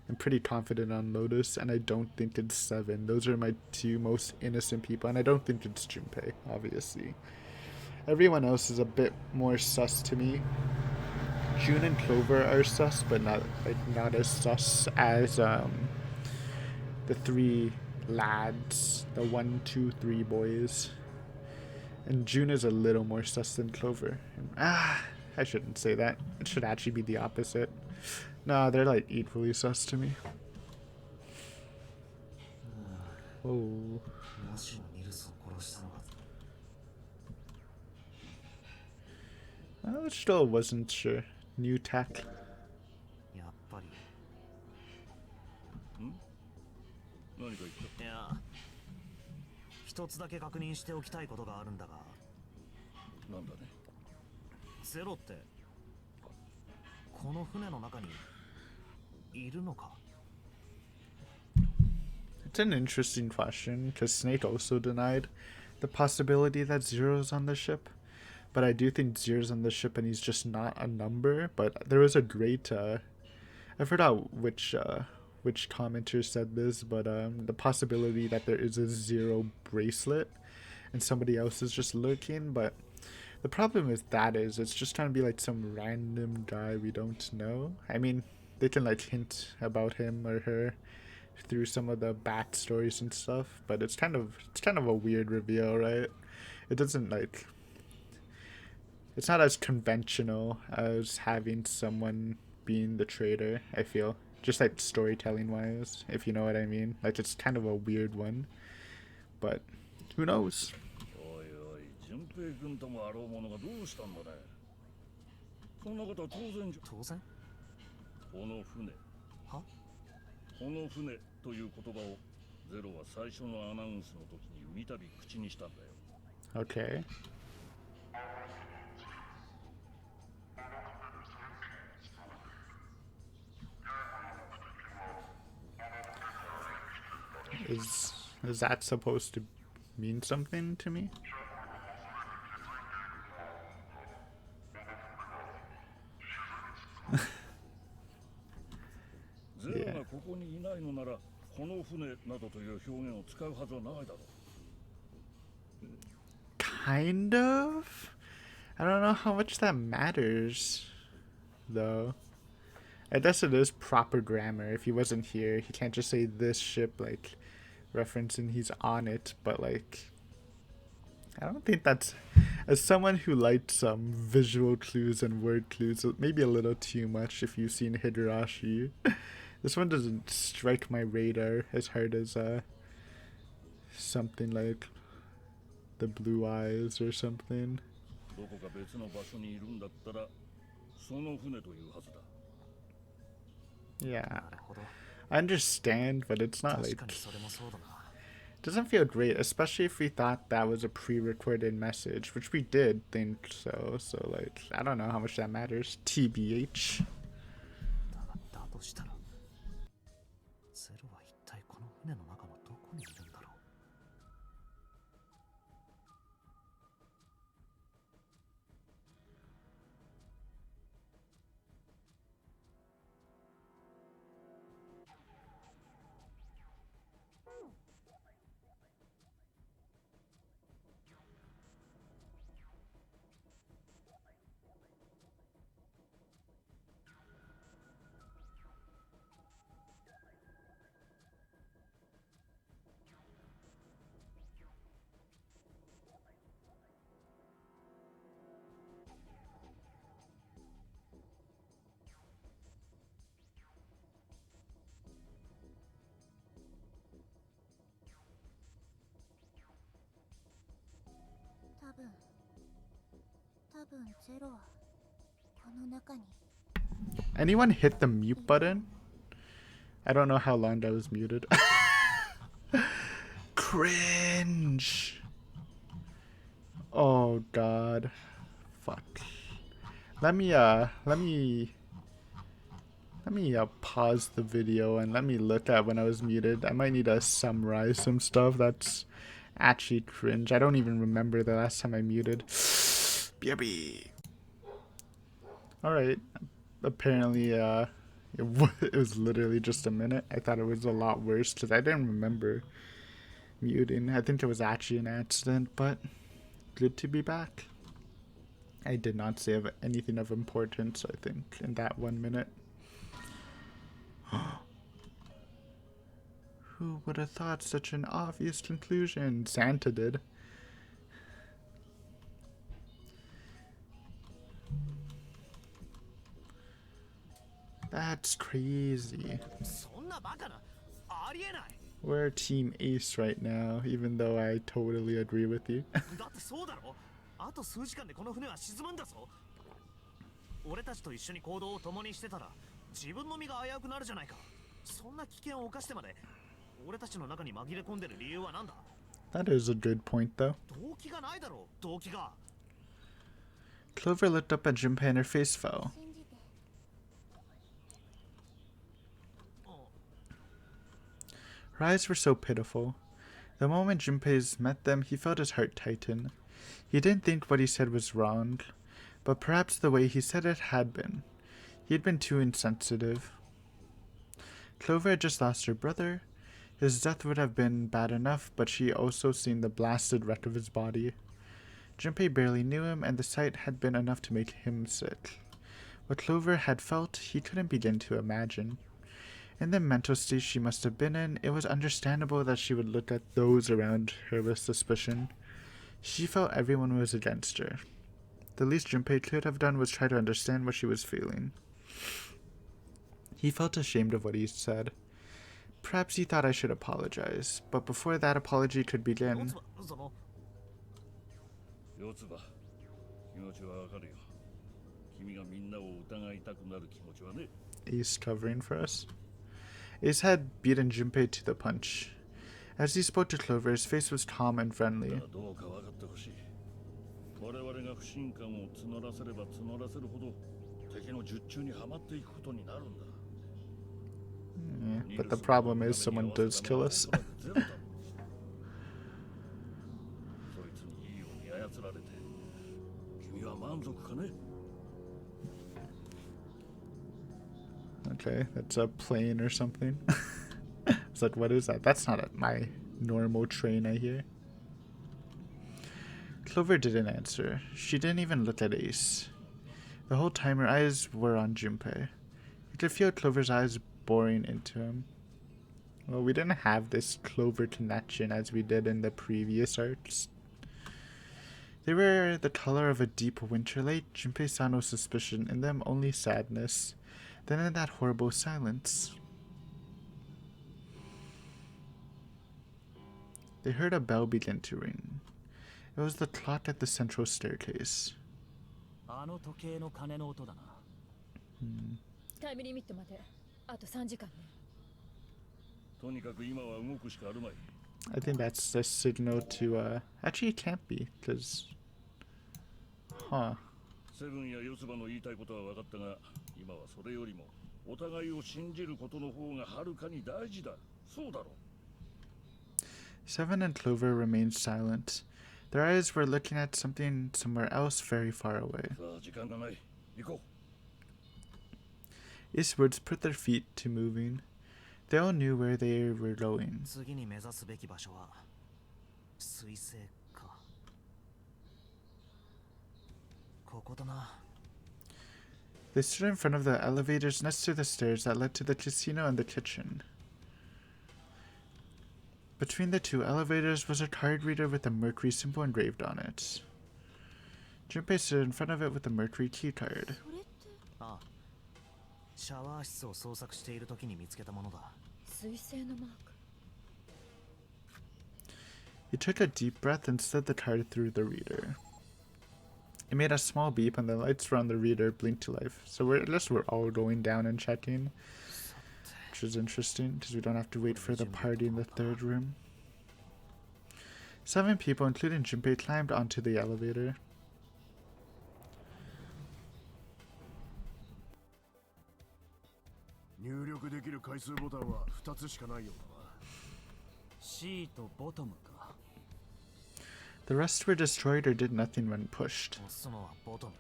I'm pretty confident on Lotus, and I don't think it's Seven. Those are my two most innocent people, and I don't think it's Junpei, obviously. Everyone else is a bit more sus to me. June and Clover are sus, but not as sus as the three lads, the 1, 2, 3 boys. And June is a little more sus than Clover. I shouldn't say that. It should actually be the opposite. Nah, they're like equally sus to me. Oh. I still wasn't sure. New tech. やっぱり。何か言った？いや、一つだけ確認しておきたいことがあるんだが。なんだね。ゼロってこの船の中にいるのか？ It's an interesting question, because Snake also denied the possibility that Zero's on the ship. But I do think Zero's on the ship and he's just not a number. But there was a great, I forgot which commenter said this, but the possibility that there is a Zero bracelet and somebody else is just looking. But the problem with that is it's just trying to be like some random guy we don't know. I mean, they can like hint about him or her through some of the backstories and stuff, but it's kind of a weird reveal, right? It doesn't like, it's not as conventional as having someone being the traitor, I feel, just like storytelling wise, if you know what I mean. Like, it's kind of a weird one, but who knows? おいおい、純平君ともあろうものがどうしたんだね。そんなことは当然じゃ。当然？この船。は？この船という言葉をゼロは最初のアナウンスの時に三度口にしたんだよ。Okay. Is that supposed to mean something to me? ゼロがここにいないのなら、この船などという表現を使うはずはないだろう。Kind of? I don't know how much that matters, though. I guess it is proper grammar. If he wasn't here, he can't just say this ship, like, referencing he's on it, but, like, I don't think that's, as someone who likes some visual clues and word clues, maybe a little too much if you've seen Higurashi. This one doesn't strike my radar as hard as, something like the blue eyes or something. どこか別の場所にいるんだったら、その船というはずだ。Yeah, なるほど。 I understand, but it's not 確 like, かにそれもそうだな。 doesn't feel great, especially if we thought that was a pre-recorded message, which we did think so. So, like, I don't know how much that matters. TBH. だとしたら、ゼロは一体この船の中のどこにいるんだろう。多分ゼロはこの中に。 Anyone hit the mute button? I don't know how long that was muted. Cringe. Oh god. Fuck. Let me pause the video and let me look at when I was muted. I might need to summarize some stuff that's actually cringe. I don't even remember the last time I muted. Baby. Alright. Apparently, it was literally just a minute. I thought it was a lot worse because I didn't remember muting. I think it was actually an accident, but good to be back. I did not say anything of importance, I think, in that 1 minute. Who would have thought such an obvious conclusion? Santa did. That's crazy. そんなバカなありえない We're Team Ace right now, even though I totally agree with you. だってそうだろあと数時間でこの船は沈むんだぞ俺たちと一緒に行動を共にしてたら自分の身が危うくなるじゃないかそんな危険を冒してまで俺たちの中に紛れ込んでる理由は何だ That is a good point, though. 動機がないだろ動機が Clover looked up at Junpei and her face fell. 信じて Her eyes were so pitiful. The moment Junpei's met them, he felt his heart tighten. He didn't think what he said was wrong, but perhaps the way he said it had been. He had been too insensitive. Clover had just lost her brother. His death would have been bad enough, but she also seen the blasted wreck of his body. Junpei barely knew him, and the sight had been enough to make him sick. What Clover had felt, he couldn't begin to imagine. In the mental state she must have been in, it was understandable that she would look at those around her with suspicion. She felt everyone was against her. The least Junpei could have done was try to understand what she was feeling. He felt ashamed of what he said. Perhaps he thought I should apologize, but before that apology could begin... その四つ葉気持ちはわかるよ君がみんなを疑いたくなる気持ちはね Ace covering for us. Ace had beaten Junpei to the punch. As he spoke to Clover, his face was calm and friendly. どうか分かってほしい我々が不信感を募らせれば募らせるほど敵の術中にはまっていくことになるんだ But the problem is someone does kill us. そいつにいいように操られて君は満足かね Okay, that's a plane or something. It's like, what is that? That's not my normal train, I hear. Clover didn't answer. She didn't even look at Ace. The whole time her eyes were on Junpei. You could feel Clover's eyes boring into him. Well, we didn't have this Clover connection as we did in the previous arcs. They were the color of a deep winter light. Junpei saw no suspicion in them, only sadness. Then in that horrible silence, they heard a bell begin to ring. It was the clock at the central staircase. あの時計の鐘の音だなタイムリミットまであと3時間ね。とにかく今は動くしかあるまい I think that's the signal to, actually it can't be, because, huh. セブンや四つ葉の言いたいことは分かったが今はそれよりもお互いを信じることの方がはるかに大事だそうだろ Seven and Clover remained silent. Their eyes were looking at something somewhere else very far away. さあ時間がない行こ Eastwards put their feet to moving. They all knew where they were going. 次に目指すべき場所は水星かここだな They stood in front of the elevators next to the stairs that led to the casino and the kitchen. Between the two elevators was a card reader with a Mercury symbol engraved on it. Junpei stood in front of it with a Mercury key card. それって ああシャワー室を捜索している時に見つけたものだ水星のマーク。 He took a deep breath and slid the card through the reader. It made a small beep and the lights around the reader blinked to life. So we're all going down and checking, which is interesting because we don't have to wait for the party in the third room. 7 people, including Junpei, climbed onto the elevator. C とボトムか The rest were destroyed or did nothing when pushed. 押すのはボトム。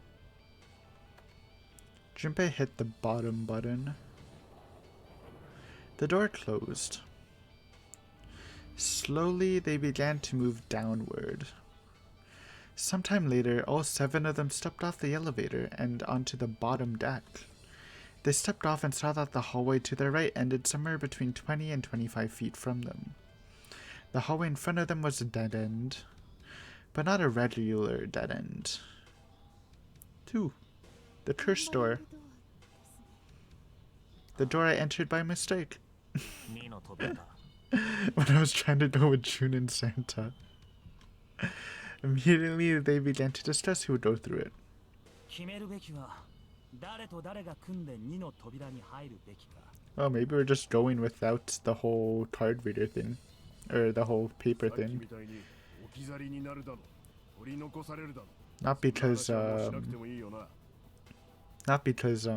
Junpei hit the bottom button. The door closed. Slowly, they began to move downward. Sometime later, all 7 of them stepped off the elevator and onto the bottom deck. They stepped off and saw that the hallway to their right ended somewhere between 20 and 25 feet from them. The hallway in front of them was a dead end, but not a regular dead end. 2. The curse door. The door I entered by mistake. 2の扉だ。 When I was trying to go with June and Santa. Immediately, they began to discuss who would go through it. 決めるべきは誰と誰が組んで2の扉に入るべきか。 Oh, maybe we're just going without the whole card reader thing. Or the whole paper さっき thing. みたいに置き去りになるだの取り残されるだの Not because, そんな話はもうしなくてもいいよな not because,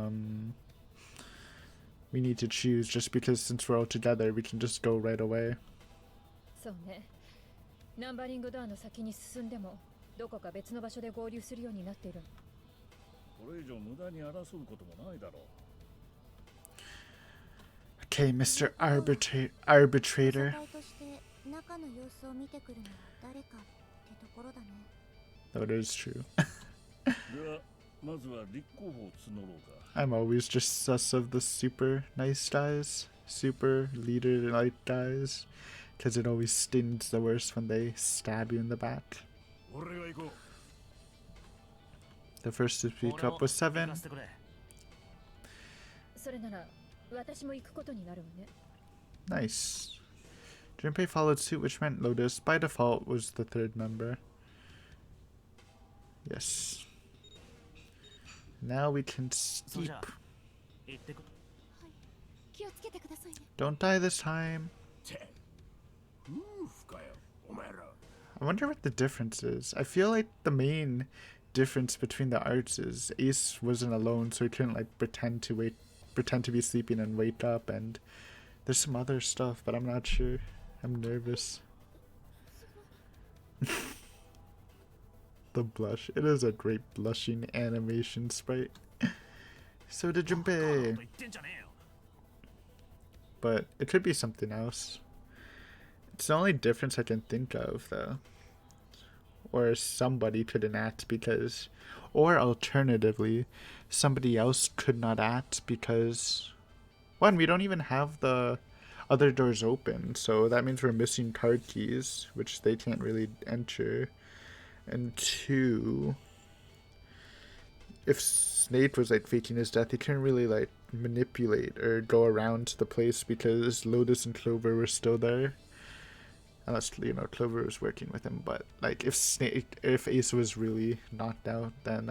we need to choose, just because since we're all together, we can just go right away. そうね。ナンバリングドアの先に進んでもどこか別の場所で合流するようになっているの。これ以上無駄に争うこともないだろう。 Okay, Mr. Arbitrator. として中の様子を見てくるのは誰かってところだね。 That is true. ではまずは立候補を募ろうか。 I'm always just sus of the super nice guys. Super leader-like guys. Because it always stings the worst when they stab you in the back. 俺が行こう The first to speak up was 行 Seven. かせてくれ。それなら私も行くことになるわね。 Nice. Junpei followed suit, which meant Lotus, by default, was the 3rd member. Yes. Now we can そうじ steep. ゃ行ってくる。気をつけてくださいね。 Don't die this time. て夫婦かよお前ら I wonder what the difference is. I feel like the main difference between the arts is Ace wasn't alone, so he couldn't like pretend to be sleeping and wake up, and there's some other stuff, but I'm not sure. I'm nervous. The blush. It is a great blushing animation sprite. So did と Junpei. 言ってんじゃねえよ。 But it could be something else. It's the only difference I can think of, though. Or somebody couldn't act because... Or alternatively, somebody else could not act because... One, we don't even have the other doors open, so that means we're missing card keys, which they can't really enter. And 2... If Snape was like faking his death, he couldn't really like manipulate or go around the place because Lotus and Clover were still there. Unless, you know, Clover was working with him, but like if Ace was really knocked out, then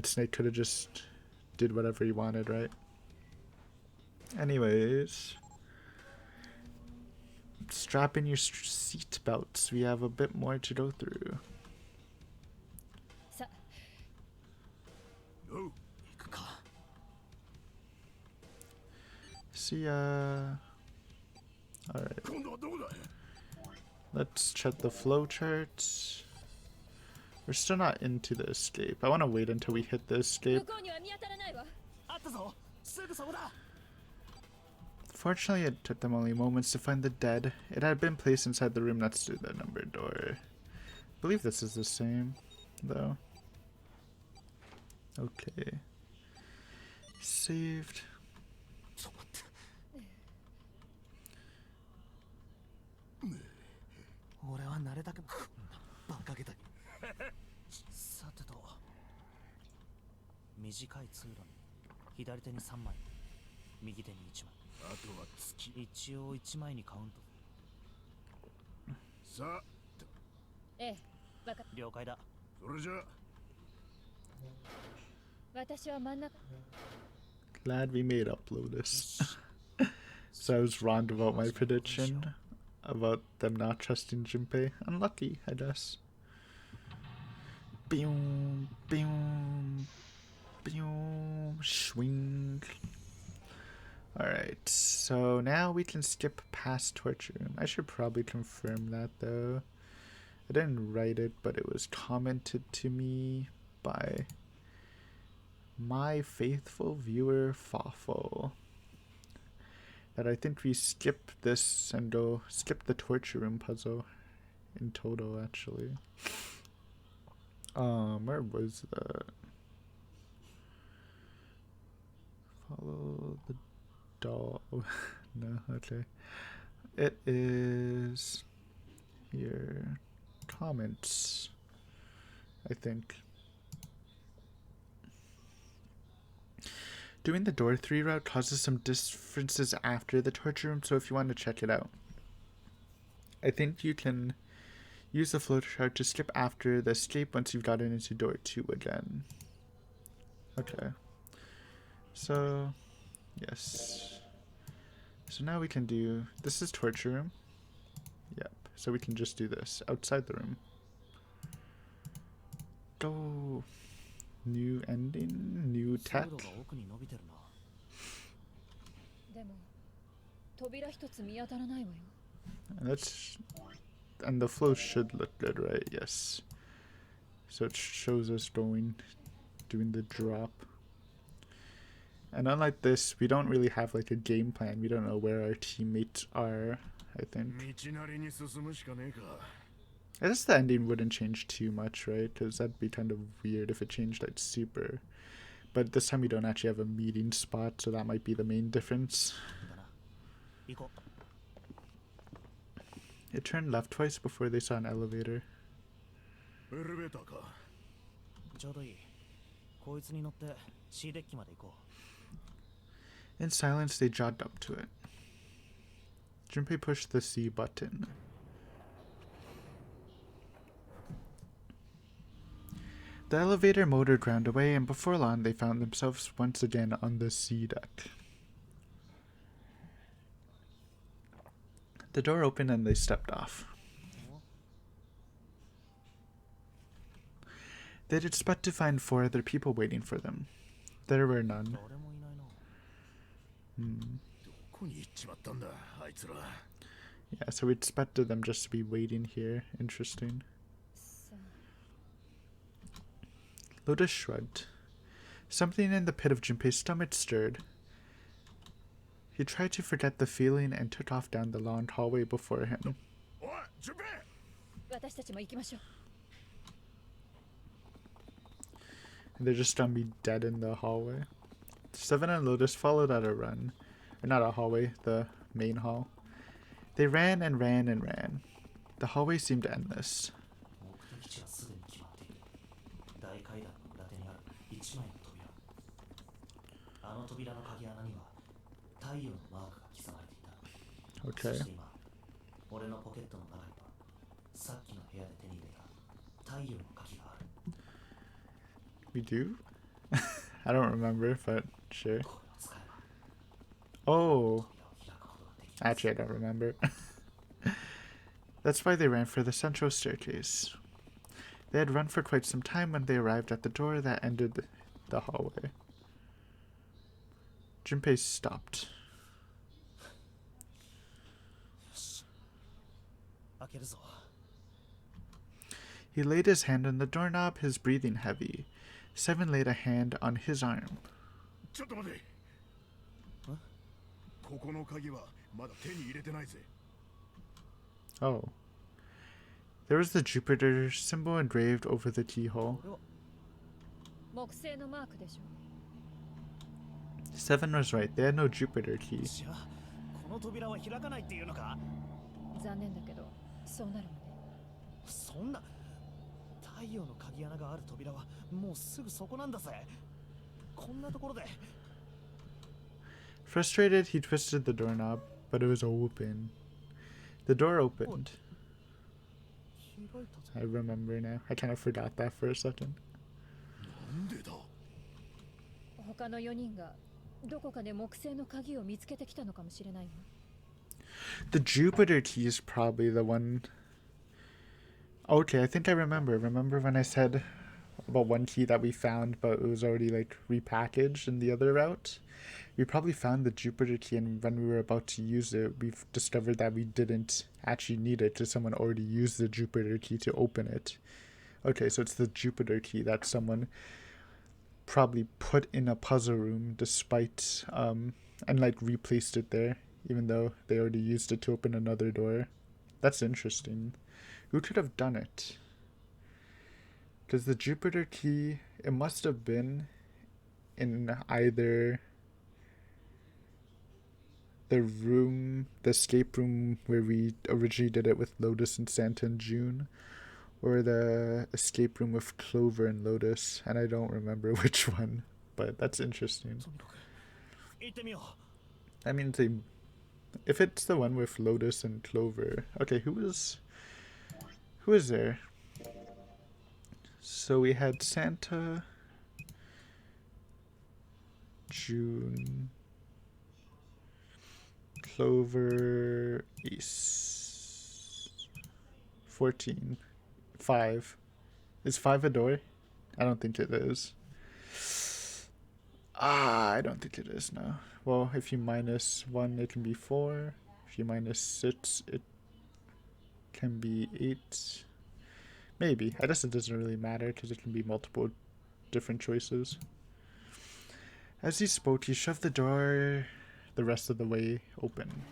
Snake could have just did whatever he wanted, right? Anyways, strap in your seat belts. We have a bit more to go through. さ、おう行くか。 See ya. Alright, 今度はどこだ let's check the flowcharts. We're still not into the escape. I want to wait until we hit the 向 escape. こうには見当たらないわ。あったぞ。すぐそこだ。 Fortunately, it took them only moments to find the dead. It had been placed inside the room next to the numbered door. I believe this is the same, though. Okay. Saved. ちょっと待って。俺は慣れたくこんなバカげたに。さてと。短い通路に左手に3枚、右手に1枚。あとは月一応1枚にカウント。さあええ、わか了解だ。それじゃあ私は真ん中。 Glad we made up, Lotus. So I was wrong about my prediction about them not trusting Junpei. Unlucky, I guess. Boom, boom, boom, swing. Alright, so now we can skip past torture room. I should probably confirm that though. I didn't write it, but it was commented to me by my faithful viewer Fawful that I think we skip this and go skip the torture room puzzle in total actually. Where was that? Follow the doll. No, okay. It is here. Comments, I think. Doing the door 3 route causes some differences after the torture room, so if you want to check it out, I think you can use the flowchart to skip after the escape once you've gotten into door 2 again. Okay. So, yes. So now we can do, this is torture room. Yep. So we can just do this outside the room. Go. New ending, new tech. 通路が奥に伸びてるな。でも扉一つ見当たらないわよ。 And that's, and the flow should look good, right? Yes. So it shows us doing the drop. And unlike this, we don't really have like a game plan. We don't know where our teammates are, I think. 道なりに進むしかねえか。 I guess the ending wouldn't change too much, right? Because that'd be kind of weird if it changed like super. But this time we don't actually have a meeting spot, so that might be the main difference. だな。行こ It turned left twice before they saw an elevator. エレベーターか。う。ちょうどいい。こいつに乗って C デッキまで行こ In silence, they jogged up to it. Junpei pushed the C button. The elevator motor ground away, and before long, they found themselves once again on the C deck. The door opened and they stepped off. They'd expect to find 4 other people waiting for them. There were う。 none. 誰もいないな。 Hmm. どこに行っちまったんだ、あいつら。 Yeah, so we expected them just to be waiting here. Interesting. さあ Lotus shrugged. Something in the pit of Junpei's stomach stirred. He tried to forget the feeling and took off down the long hallway before him. おい、準備。私たちも行きましょう。 They're just gonna be dead in the hallway. Seven and Lotus followed at a run. Or not a hallway, the main hall. They ran and ran and ran. The hallway seemed endless. 目的地はすでに決まっている。大階段の裏手にある一枚の扉。あの扉の鍵穴には太陽のマークが刻まれていた。 Okay. そして今、俺のポケットの中にはさっきの部屋で手に入れた太陽の鍵がある。 We do? I don't remember, but sure. これを使えば Oh, 扉を開くことができます。 actually, I don't remember. That's why they ran for the central staircase. They had run for quite some time when they arrived at the door that ended the hallway. Junpei stopped. 開けるぞ。 He laid his hand on the doorknob, his breathing heavy. Seven laid a hand on his arm. ちょっと待て。ここの鍵はまだ手に入れてないぜ。 Oh. There was the Jupiter symbol engraved over the keyhole. これは木星のマークでしょ。 Seven was right. They had no Jupiter key. じゃあこの扉は開かないっていうのか。残念だけどそうなるわね。そんな太陽の鍵穴がある扉はもうすぐそこなんだぜ。こんなところで。 Frustrated, he twisted the doorknob, but it was open. The door opened. 開いたぞ。 I remember now. I kind of forgot that for a second. なんでだ。他の4人がどこかで木星の鍵を見つけてきたのかもしれないわ。 The Jupiter key is probably the one. Okay, I think I remember. Remember when I said about one key that we found, but it was already like repackaged in the other route? We probably found the Jupiter key, and when we were about to use it, we've discovered that we didn't actually need it because someone already used the Jupiter key to open it. Okay, so it's the Jupiter key that someone probably put in a puzzle room despite, and like replaced it there, even though they already used it to open another door. That's interesting. Who could have done it? Because the Jupiter key, it must have been in either the escape room where we originally did it with Lotus and Santa and June, or the escape room with Clover and Lotus, and I don't remember which one, but that's interesting. I mean, if it's the one with Lotus and Clover, okay, who is there? So we had Santa, June, Clover, Ace. 14. 5. Is 5 a door? I don't think it is. I don't think it is, no. Well, if you minus 1, it can be 4. If you minus 6, it can be 8. Maybe. I guess it doesn't really matter because it can be multiple different choices. As he spoke, he shoved the door the rest of the way open.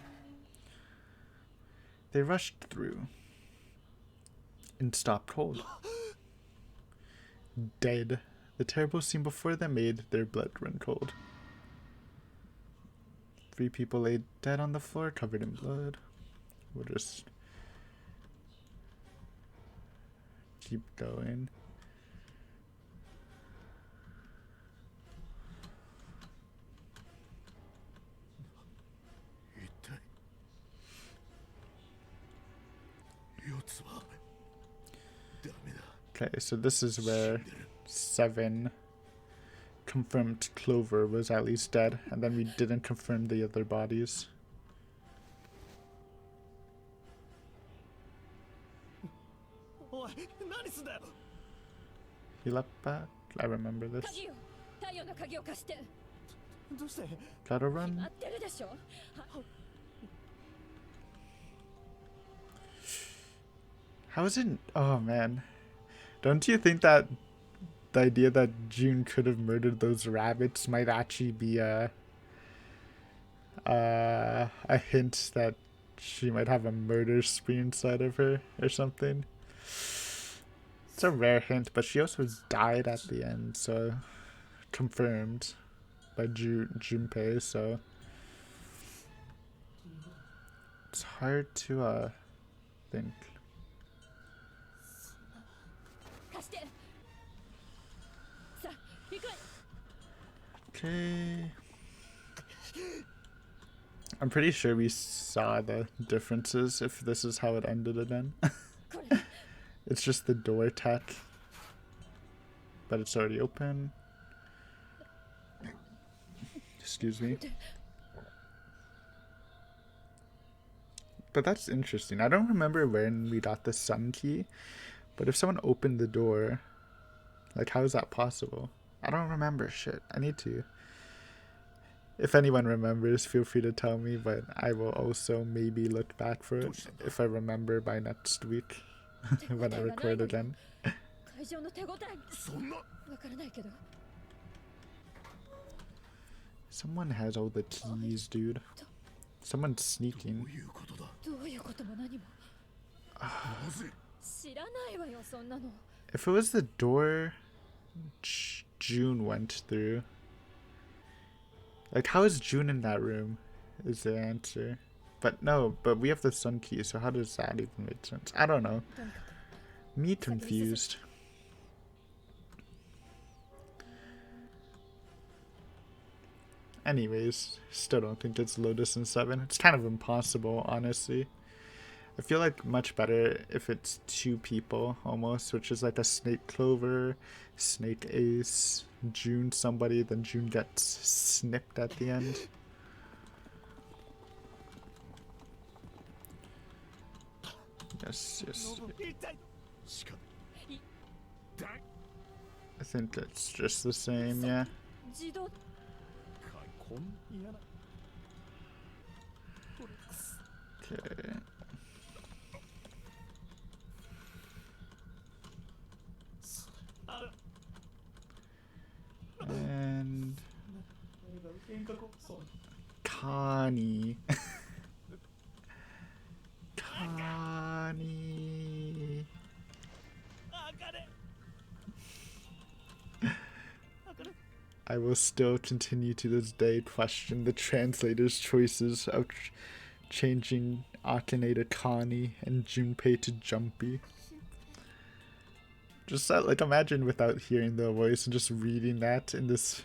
They rushed through and stopped cold. Dead. The terrible scene before them made their blood run cold. 3 people lay dead on the floor, covered in blood. We'll just keep going. Okay, so this is where 7 confirmed Clover was at least dead, and then we didn't confirm the other bodies. He leapt back. I remember this. Gotta run. How is it? Oh man. Don't you think that the idea that June could have murdered those rabbits might actually be a hint that she might have a murder spree inside of her or something? It's a rare hint, but she also died at the end, so confirmed by Junpei, so it's hard to think. Okay. I'm pretty sure we saw the differences if this is how it ended again. It's just the door tech, but it's already open. Excuse me. But that's interesting. I don't remember when we got the sun key, but if someone opened the door, like how is that possible? I don't remember shit. I need to. If anyone remembers, feel free to tell me, but I will also maybe look back for it if I remember by next week when I record again. Someone has all the keys, dude. Someone's sneaking. If it was the door June went through, like how is June in that room is the answer. But no, but we have the sun key, so how does that even make sense? I don't know. Me confused. Anyways, still don't think it's Lotus and 7. It's kind of impossible, honestly. I feel like much better if it's 2 people almost, which is like a Snake Clover, Snake Ace, June somebody, then June gets snipped at the end. Yes, yes. I think it's just the same, yeah. ほん嫌なこれくす Okay. And Connie. Connie. I will still continue to this day question the translator's choices of changing Akane to Connie and Junpei to Jumpy. Just like imagine without hearing the voice and just reading that in this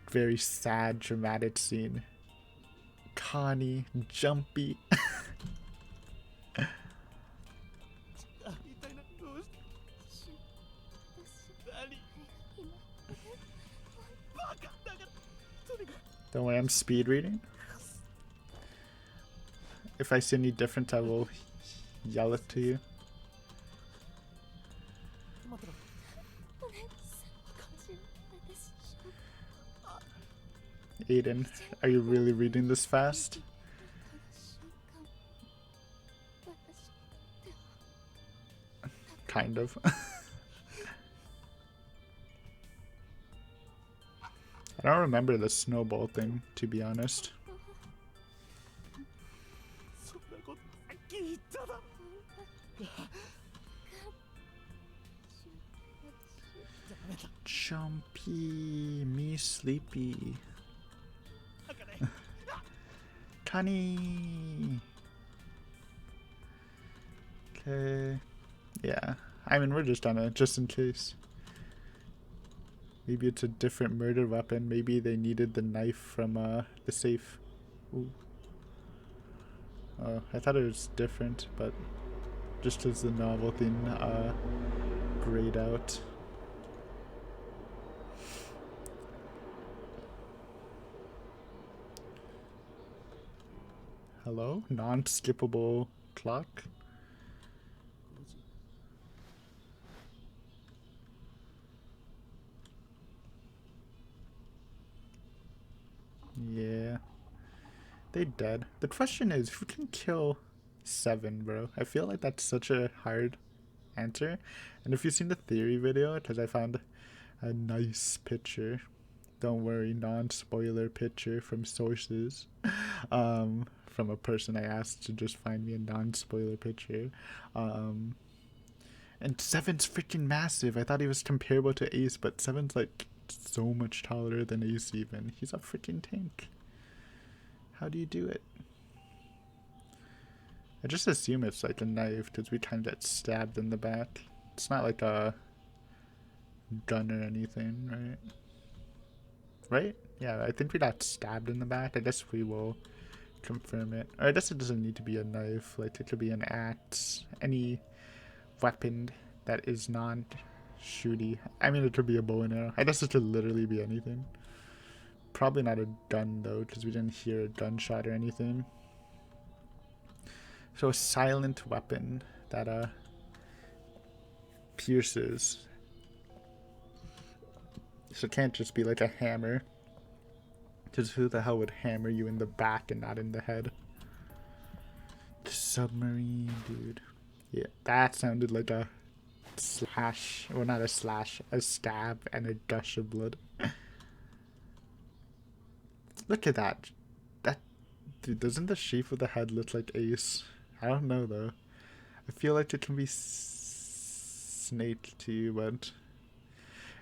very sad dramatic scene. Connie, Jumpy. バカだからとにかく Don't worry, I'm speed reading. If I see any different, I will yell it to you. 待ってろ Aiden, are you really reading this fast? Kind of. I don't remember the snowball thing, to be honest. そんなことさっき言っただろ Jumpy, me sleepy. Connie. Okay. Yeah. I mean, we're just on it, just in case. Maybe it's a different murder weapon. Maybe they needed the knife from the safe. Ooh. Oh, I thought it was different, but just as the novel thing grayed out. Hello? Non-skippable clock? Yeah. They dead. The question is, who can kill Seven, bro? I feel like that's such a hard answer. And if you've seen the theory video, because I found a nice picture. Don't worry, non-spoiler picture from sources. From a person I asked to just find me a non-spoiler picture. And Seven's freaking massive. I thought he was comparable to Ace, but Seven's like so much taller than Ace even. He's a freaking tank. How do you do it? I just assume it's like a knife because we kind of get stabbed in the back. It's not like a gun or anything, right? Right? Yeah, I think we got stabbed in the back. I guess we will confirm it. Or I guess it doesn't need to be a knife. Like, it could be an axe. Any weapon that is non-shooty. I mean, it could be a bow and arrow. I guess it could literally be anything. Probably not a gun, though, because we didn't hear a gunshot or anything. So a silent weapon that, pierces. So it can't just be like a hammer. Because who the hell would hammer you in the back and not in the head? The submarine, dude. Yeah, that sounded like a slash. Or not a slash, a stab and a gush of blood. Look at that. That, dude, doesn't the shape of the head look like Ace? I don't know, though. I feel like it can be Snake, too, but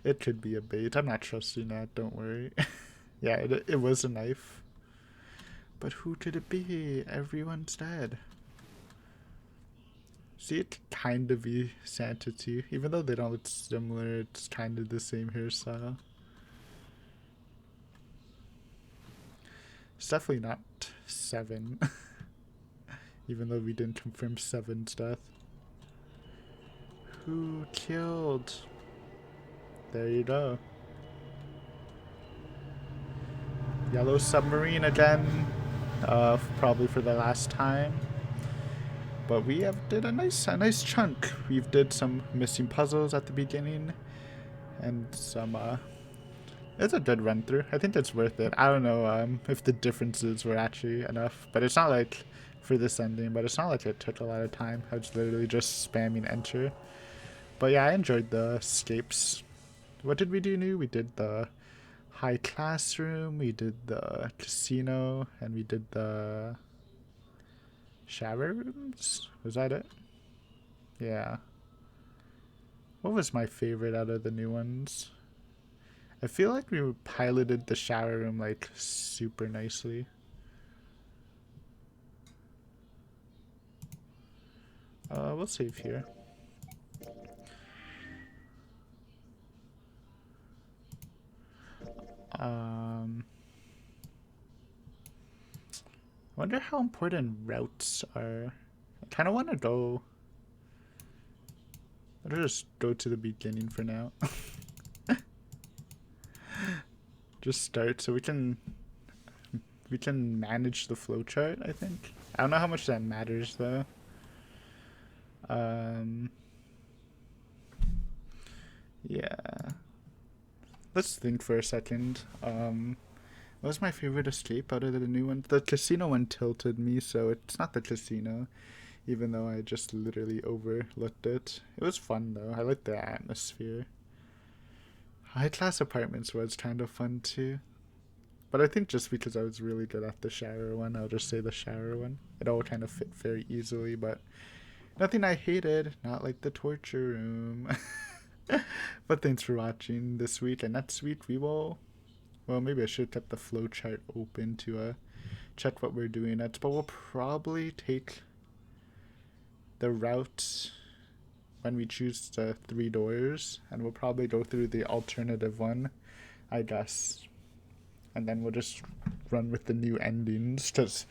it could be a bait. I'm not trusting that, don't worry. Yeah, it was a knife. But who could it be? Everyone's dead. See, it could kind of be Santa too. Even though they don't look similar, it's kind of the same hairstyle. It's definitely not Seven. Even though we didn't confirm Seven's death. Who killed? There you go. Yellow submarine again. Probably for the last time. But we did a nice chunk. We've did some missing puzzles at the beginning. And some It's a good run through. I think it's worth it. I don't know if the differences were actually enough, but it's not like for this ending. But it's not like it took a lot of time. I was literally just spamming enter. But yeah, I enjoyed the escapes. What did we do new? We did the high classroom, we did the casino, and we did the shower rooms. Was that it? Yeah. What was my favorite out of the new ones? I feel like we piloted the shower room like super nicely. We'll save here. I wonder how important routes are. I kind of want to go. I'll just go to the beginning for now. Just start so we can manage the flowchart, I think. I don't know how much that matters though. Yeah. Let's think for a second. What was my favorite escape out of the new one? The casino one tilted me, so it's not the casino, even though I just literally overlooked it. It was fun though. I like the atmosphere. High class apartments was kind of fun too. But I think just because I was really good at the shower one, I'll just say the shower one. It all kind of fit very easily, but nothing I hated, not like the torture room. But thanks for watching this week, and next week we will, well, maybe I should have kept the flowchart open to check what we're doing next, but we'll probably take the route when we choose the 3 doors, and we'll probably go through the alternative one, I guess. And then we'll just run with the new endings, because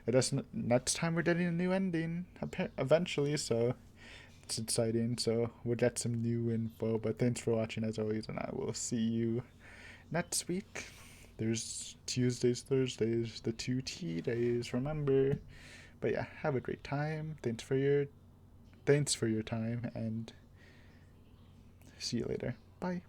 it doesn't. Next time we're getting a new ending, eventually, so it's exciting. So we'll get some new info. But thanks for watching as always, and I will see you next week. There's Tuesdays, Thursdays, the 2 T days. Remember. But yeah, have a great time. Thanks for your time, and see you later. Bye.